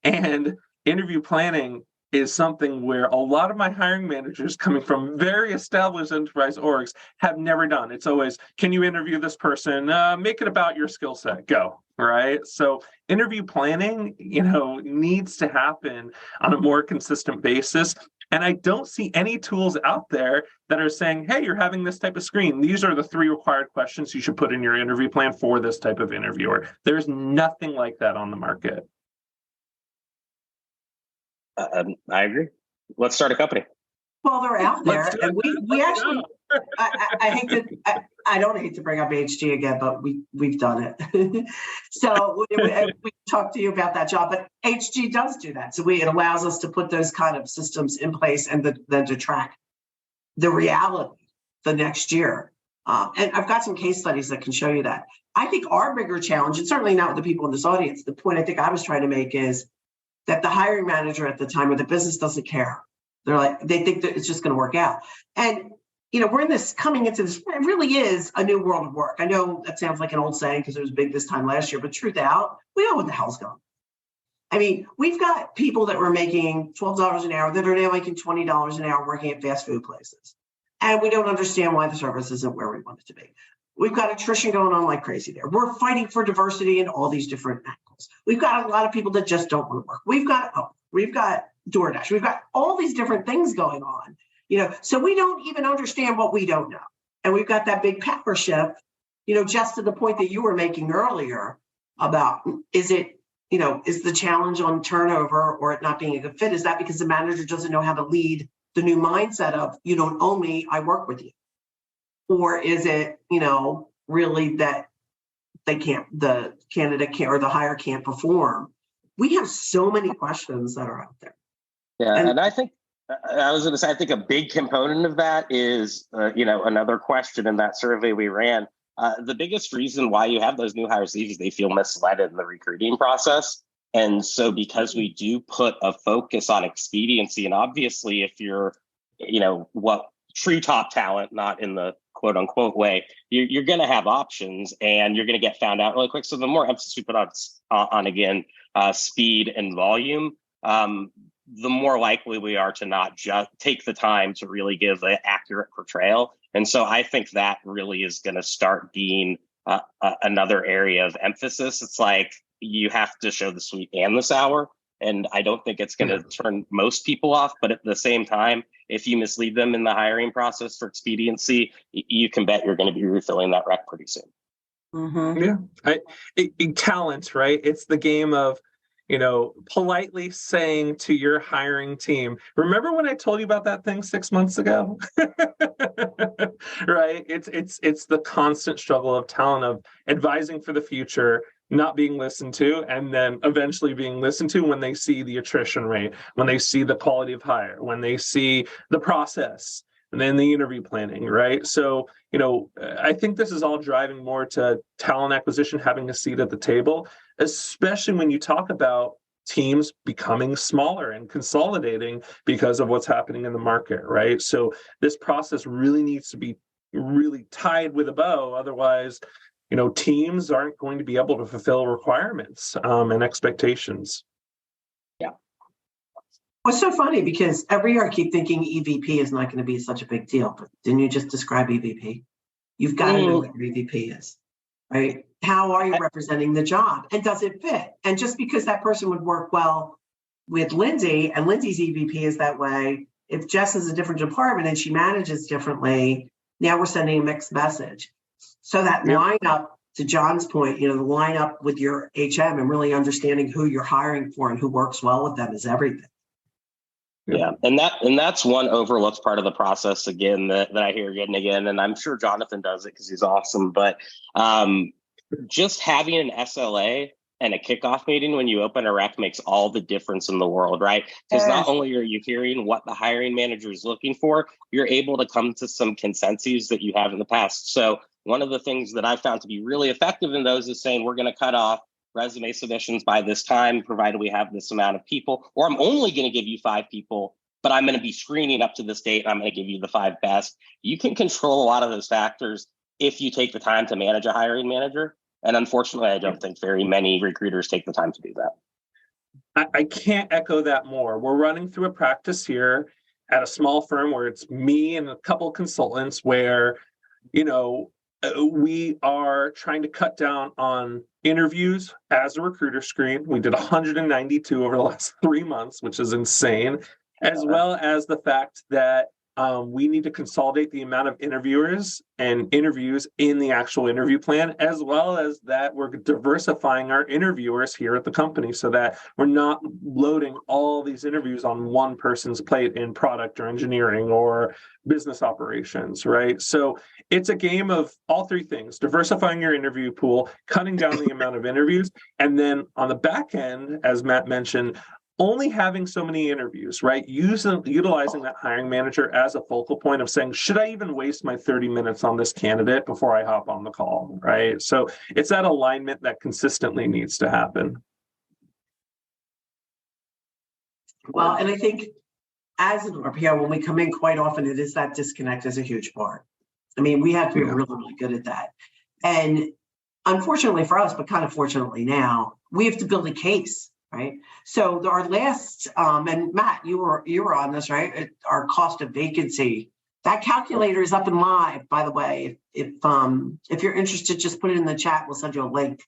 A: And interview planning is something where a lot of my hiring managers coming from very established enterprise orgs have never done. It's always, can you interview this person? Make it about your skill set, go, right? So interview planning, needs to happen on a more consistent basis. And I don't see any tools out there that are saying, hey, you're having this type of screen. These are the 3 required questions you should put in your interview plan for this type of interviewer. There's nothing like that on the market.
E: I agree. Let's start a company.
B: Well, they're out there, and we actually. I don't hate to bring up HG again, but we've done it. So we talked to you about that job, but HG does do that. So it allows us to put those kind of systems in place, and then to track the reality the next year. And I've got some case studies that can show you that. I think our bigger challenge, and certainly not with the people in this audience, the point I think I was trying to make is that the hiring manager at the time, or the business, doesn't care. They think that it's just going to work out. And, we're coming into this, it really is a new world of work. I know that sounds like an old saying because it was big this time last year, but truth out, we know what the hell's going on. I mean, we've got people that were making $12 an hour that are now making $20 an hour working at fast food places. And we don't understand why the service isn't where we want it to be. We've got attrition going on like crazy there. We're fighting for diversity in all these different angles. We've got a lot of people that just don't want to work. We've got DoorDash. We've got all these different things going on, so we don't even understand what we don't know. And we've got that big power shift, just to the point that you were making earlier about, is the challenge on turnover or it not being a good fit? Is that because the manager doesn't know how to lead the new mindset of, you don't own me, I work with you? Or is it, really that the candidate can't, or the hire can't perform? We have so many questions that are out there.
E: Yeah, and I think I was going to say, I think a big component of that is, another question in that survey we ran. The biggest reason why you have those new hires leave is they feel misled in the recruiting process. And so because we do put a focus on expediency, and obviously if you're, what true top talent, not in the quote unquote way, you're going to have options and you're going to get found out really quick. So the more emphasis we put on again, speed and volume, the more likely we are to not just take the time to really give an accurate portrayal. And so I think that really is going to start being another area of emphasis. It's like you have to show the sweet and the sour. And I don't think it's going to turn most people off. But at the same time, if you mislead them in the hiring process for expediency, you can bet you're going to be refilling that rec pretty soon.
B: Mhm.
A: Yeah, talent, right? It's the game of, politely saying to your hiring team, remember when I told you about that thing 6 months ago? Right? It's the constant struggle of talent, of advising for the future, not being listened to, and then eventually being listened to when they see the attrition rate, when they see the quality of hire, when they see the process, and then the interview planning, right? So, I think this is all driving more to talent acquisition having a seat at the table, especially when you talk about teams becoming smaller and consolidating because of what's happening in the market, right? So this process really needs to be really tied with a bow. Otherwise, teams aren't going to be able to fulfill requirements and expectations.
E: Yeah.
B: Well, it's so funny because every year I keep thinking EVP is not going to be such a big deal, but didn't you just describe EVP? You've got to know what your EVP is, right? How are you representing the job, and does it fit? And just because that person would work well with Lindsey, and Lindsey's EVP is that way, if Jess is a different department and she manages differently, now we're sending a mixed message. So that lineup, to Jon's point, the lineup with your HM and really understanding who you're hiring for and who works well with them is everything.
E: Yeah, and that's one overlooked part of the process again that I hear again and again, and I'm sure Jonathan does it because he's awesome. But just having an SLA and a kickoff meeting when you open a rec makes all the difference in the world, right? Because not only are you hearing what the hiring manager is looking for, you're able to come to some consensus that you have in the past. So one of the things that I found to be really effective in those is saying we're going to cut off resume submissions by this time, provided we have this amount of people, or I'm only going to give you 5 people, but I'm going to be screening up to this date. And I'm going to give you the 5 best. You can control a lot of those factors if you take the time to manage a hiring manager. And unfortunately, I don't think very many recruiters take the time to do that.
A: I can't echo that more. We're running through a practice here at a small firm where it's me and a couple of consultants where, we are trying to cut down on interviews as a recruiter screen. We did 192 over the last 3 months, which is insane, as well as the fact that we need to consolidate the amount of interviewers and interviews in the actual interview plan, as well as that we're diversifying our interviewers here at the company so that we're not loading all these interviews on one person's plate in product or engineering or business operations, right? So it's a game of all 3 things: diversifying your interview pool, cutting down the amount of interviews, and then on the back end, as Matt mentioned, only having so many interviews, right? Utilizing that hiring manager as a focal point of saying, should I even waste my 30 minutes on this candidate before I hop on the call, right? So it's that alignment that consistently needs to happen.
B: Well, and I think as an RPO, when we come in quite often, it is that disconnect is a huge part. I mean, we have to be really, really good at that. And unfortunately for us, but kind of fortunately now, we have to build a case. Right. So our last, and Matt, you were on this, right? Our cost of vacancy. That calculator is up and live, by the way. If you're interested, just put it in the chat. We'll send you a link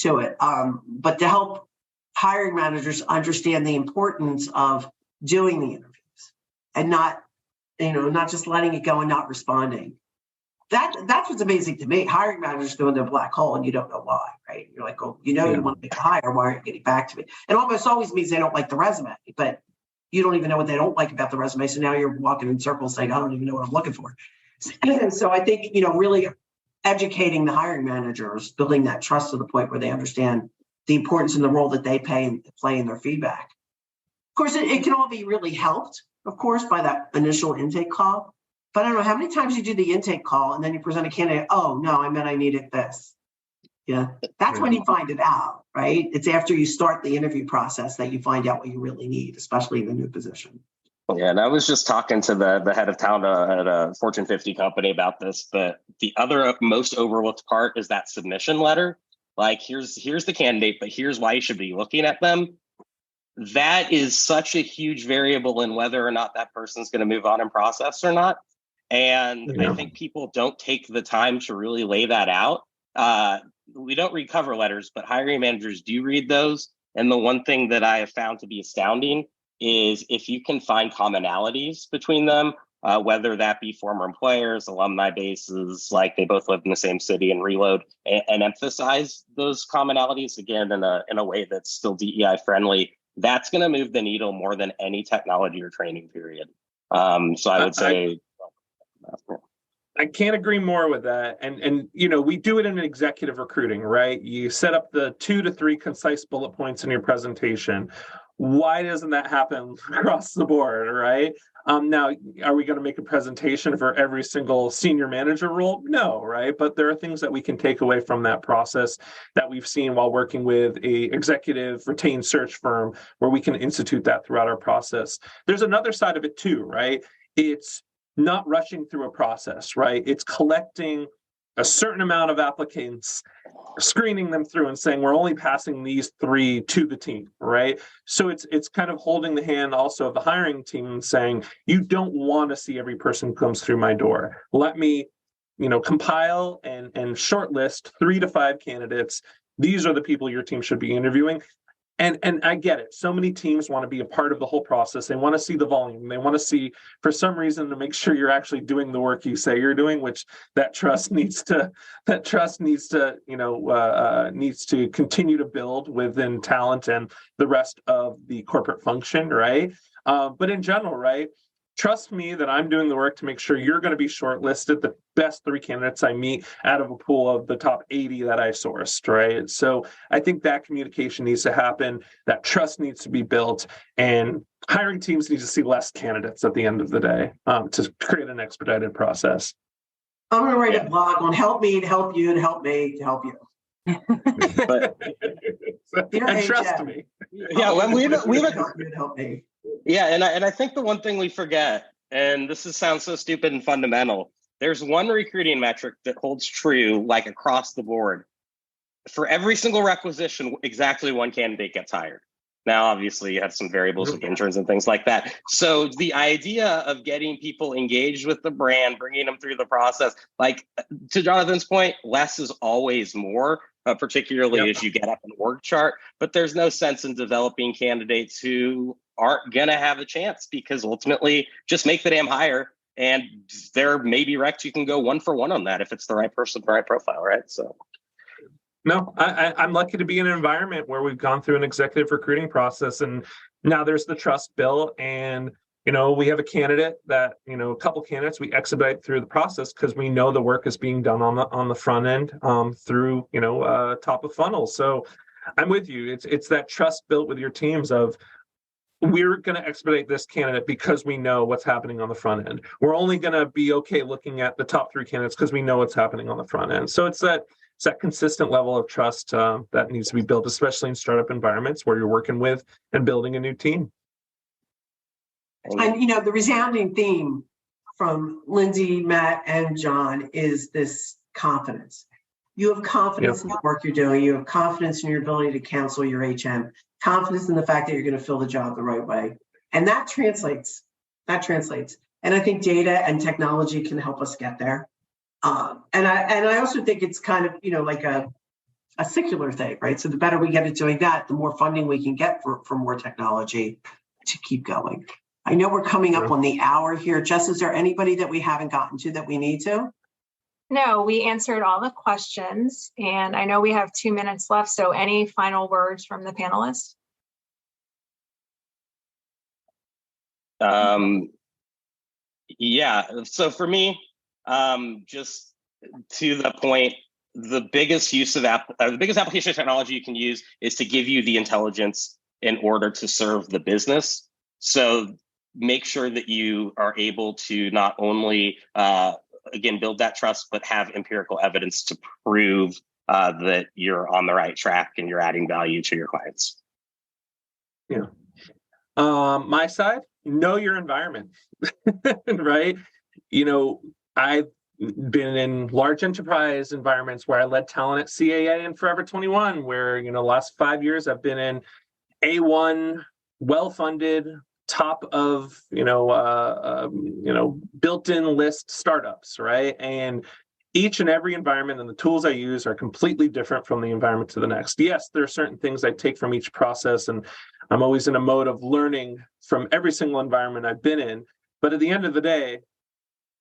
B: to it. But to help hiring managers understand the importance of doing the interviews and not just letting it go and not responding. That's what's amazing to me. Hiring managers go into a black hole and you don't know why, right? You're like, oh, you want to make a hire. Why aren't you getting back to me? It almost always means they don't like the resume, but you don't even know what they don't like about the resume. So now you're walking in circles saying, I don't even know what I'm looking for. So I think, really educating the hiring managers, building that trust to the point where they understand the importance and the role that they play in their feedback. Of course, it can all be really helped, of course, by that initial intake call. But I don't know how many times you do the intake call and then you present a candidate, oh, no, I meant I needed this. Yeah, that's when you find it out, right? It's after you start the interview process that you find out what you really need, especially in the new position.
E: Yeah, and I was just talking to the head of talent at a Fortune 50 company about this. But the other most overlooked part is that submission letter. Like, here's the candidate, but here's why you should be looking at them. That is such a huge variable in whether or not that person's going to move on in process or not. And I think people don't take the time to really lay that out. We don't read cover letters, but hiring managers do read those. And the one thing that I have found to be astounding is if you can find commonalities between them, whether that be former employers, alumni bases, like they both live in the same city, and reload and emphasize those commonalities again in a way that's still DEI friendly. That's going to move the needle more than any technology or training period. So I would say.
A: I can't agree more with that. And we do it in executive recruiting, right? You set up the 2 to 3 concise bullet points in your presentation. Why doesn't that happen across the board, right? Now, are we going to make a presentation for every single senior manager role? No, right? But there are things that we can take away from that process that we've seen while working with a executive retained search firm, where we can institute that throughout our process. There's another side of it too, right? It's not rushing through a process, right? It's collecting a certain amount of applicants, screening them through and saying, we're only passing these 3 to the team, right? So it's kind of holding the hand also of the hiring team and saying, you don't want to see every person who comes through my door. Let me, compile and shortlist 3 to 5 candidates. These are the people your team should be interviewing. And I get it. So many teams want to be a part of the whole process. They want to see the volume. They want to see, for some reason, to make sure you're actually doing the work you say you're doing, which that trust needs to continue to build within talent and the rest of the corporate function, right? But in general, right? Trust me that I'm doing the work to make sure you're going to be shortlisted, the best 3 candidates I meet out of a pool of the top 80 that I sourced, right? So I think that communication needs to happen, that trust needs to be built, and hiring teams need to see less candidates at the end of the day to create an expedited process.
B: I'm going to write a blog on help me to help you to help me to help you.
E: But,
A: and trust me.
E: Yeah, when
B: help me.
E: Yeah, and I think the one thing we forget, and sounds so stupid and fundamental, there's one recruiting metric that holds true, like across the board. For every single requisition, exactly 1 candidate gets hired. Now, obviously, you have some variables with interns and things like that. So the idea of getting people engaged with the brand, bringing them through the process, like to Jonathan's point, less is always more, particularly as you get up an org chart. But there's no sense in developing candidates who aren't going to have a chance, because ultimately just make the damn hire, and there may be recs you can go 1 for 1 on that if it's the right person, the right profile, right? So.
A: No, I'm lucky to be in an environment where we've gone through an executive recruiting process, and now there's the trust bill, and we have a candidate that a couple candidates we expedite through the process because we know the work is being done on the front end through top of funnel. So I'm with you. It's that trust built with your teams of, we're going to expedite this candidate because we know what's happening on the front end. We're only going to be okay looking at the top 3 candidates because we know what's happening on the front end. So it's that consistent level of trust that needs to be built, especially in startup environments where you're working with and building a new team.
B: And the resounding theme from Lindsey, Matt, and Jon is this confidence. You have confidence in the work you're doing. You have confidence in your ability to counsel your HM, confidence in the fact that you're going to fill the job the right way. And that translates. And I think data and technology can help us get there. And I also think it's kind of, like a secular thing, right? So the better we get at doing that, the more funding we can get for more technology to keep going. I know we're coming up on the hour here. Jess, is there anybody that we haven't gotten to that we need to?
D: No, we answered all the questions, and I know we have 2 minutes left. So any final words from the panelists?
E: Yeah, so for me, just to the point, the biggest application of technology you can use is to give you the intelligence in order to serve the business. So make sure that you are able to not only, again, build that trust, but have empirical evidence to prove that you're on the right track and you're adding value to your clients.
A: Yeah. My side, know your environment, right? I've been in large enterprise environments where I led talent at CAA and Forever 21, where, the last 5 years I've been in A1, well-funded, top of, built-in list startups, right? And each and every environment and the tools I use are completely different from the environment to the next. Yes, there are certain things I take from each process, and I'm always in a mode of learning from every single environment I've been in. But at the end of the day,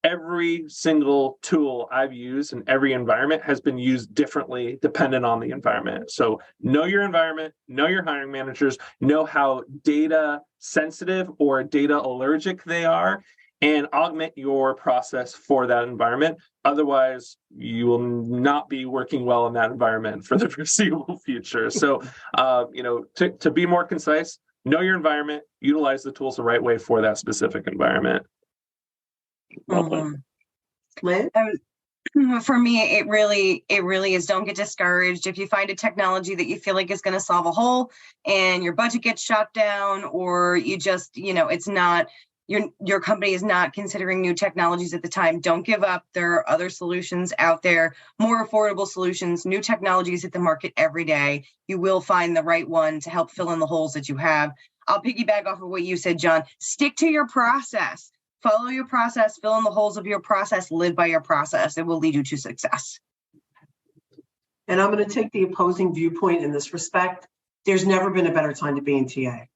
A: every single tool I've used in every environment has been used differently dependent on the environment. So know your environment, know your hiring managers, know how data sensitive or data allergic they are, and augment your process for that environment. Otherwise, you will not be working well in that environment for the foreseeable future. So, to be more concise, know your environment, utilize the tools the right way for that specific environment.
B: Liz?
C: For me, it really is, don't get discouraged. If you find a technology that you feel like is going to solve a hole and your budget gets shot down, or you just, it's not, your company is not considering new technologies at the time, don't give up. There are other solutions out there, more affordable solutions, new technologies at the market every day. You will find the right one to help fill in the holes that you have. I'll piggyback off of what you said, John. Stick to your process. Follow your process, fill in the holes of your process, live by your process. It will lead you to success.
B: And I'm going to take the opposing viewpoint in this respect. There's never been a better time to be in TA.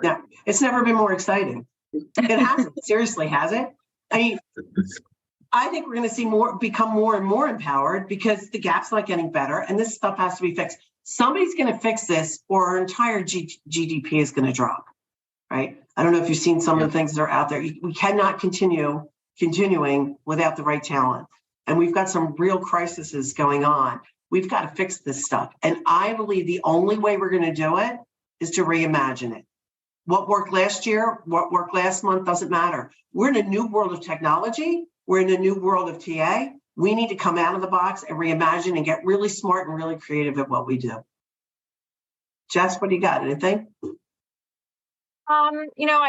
B: Yeah, it's never been more exciting. It hasn't. Seriously, has it? I mean, I think we're going to see become more and more empowered because the gap's not getting better and this stuff has to be fixed. Somebody's going to fix this or our entire GDP is going to drop, right? I don't know if you've seen some of the things that are out there. We cannot continuing without the right talent. And we've got some real crises going on. We've got to fix this stuff. And I believe the only way we're going to do it is to reimagine it. What worked last year, what worked last month, doesn't matter. We're in a new world of technology. We're in a new world of TA. We need to come out of the box and reimagine and get really smart and really creative at what we do. Jess, what do you got? Anything?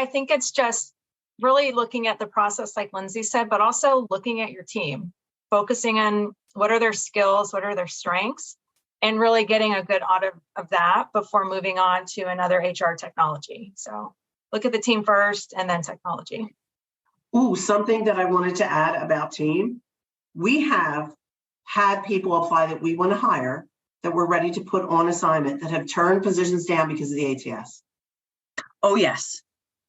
D: I think it's just really looking at the process, like Lindsey said, but also looking at your team, focusing on what are their skills, what are their strengths, and really getting a good audit of that before moving on to another HR technology. So look at the team first and then technology.
B: Ooh, something that I wanted to add about team. We have had people apply that we want to hire that we're ready to put on assignment that have turned positions down because of the ATS.
C: Oh, yes.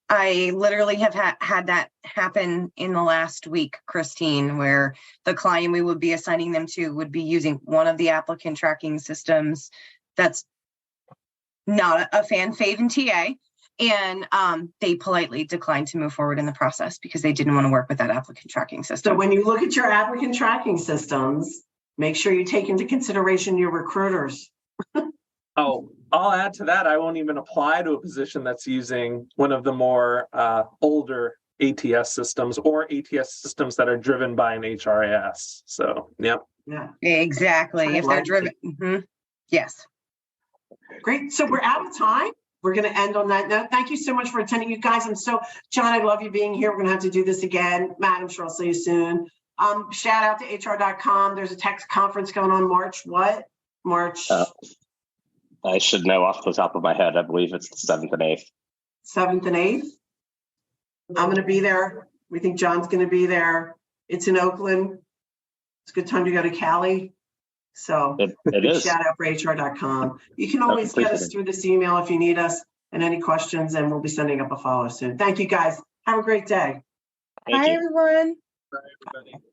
C: I literally have had that happen in the last week, Christine, where the client we would be assigning them to would be using one of the applicant tracking systems that's not a fan fave in TA. And they politely declined to move forward in the process because they didn't want to work with that applicant tracking system.
B: So when you look at your applicant tracking systems, make sure you take into consideration your recruiters.
A: Oh, I'll add to that. I won't even apply to a position that's using one of the more older ATS systems or ATS systems that are driven by an HRIS. So, yeah.
C: Exactly. If they're driven. Mm-hmm. Yes.
B: Great. So we're out of time. We're going to end on that note. Thank you so much for attending, you guys. John, I love you being here. We're going to have to do this again. Matt, I'm sure I'll see you soon. Shout out to HR.com. There's a tech conference going on March. What? March.
E: I should know off the top of my head. I believe it's the 7th and 8th.
B: 7th and 8th. I'm going to be there. We think John's going to be there. It's in Oakland. It's a good time to go to Cali. So
E: it is.
B: Shout out for HR.com. You can always get us through this email if you need us and any questions, and we'll be sending up a follow soon. Thank you, guys. Have a great day.
C: Bye, everyone.
A: Bye, everybody.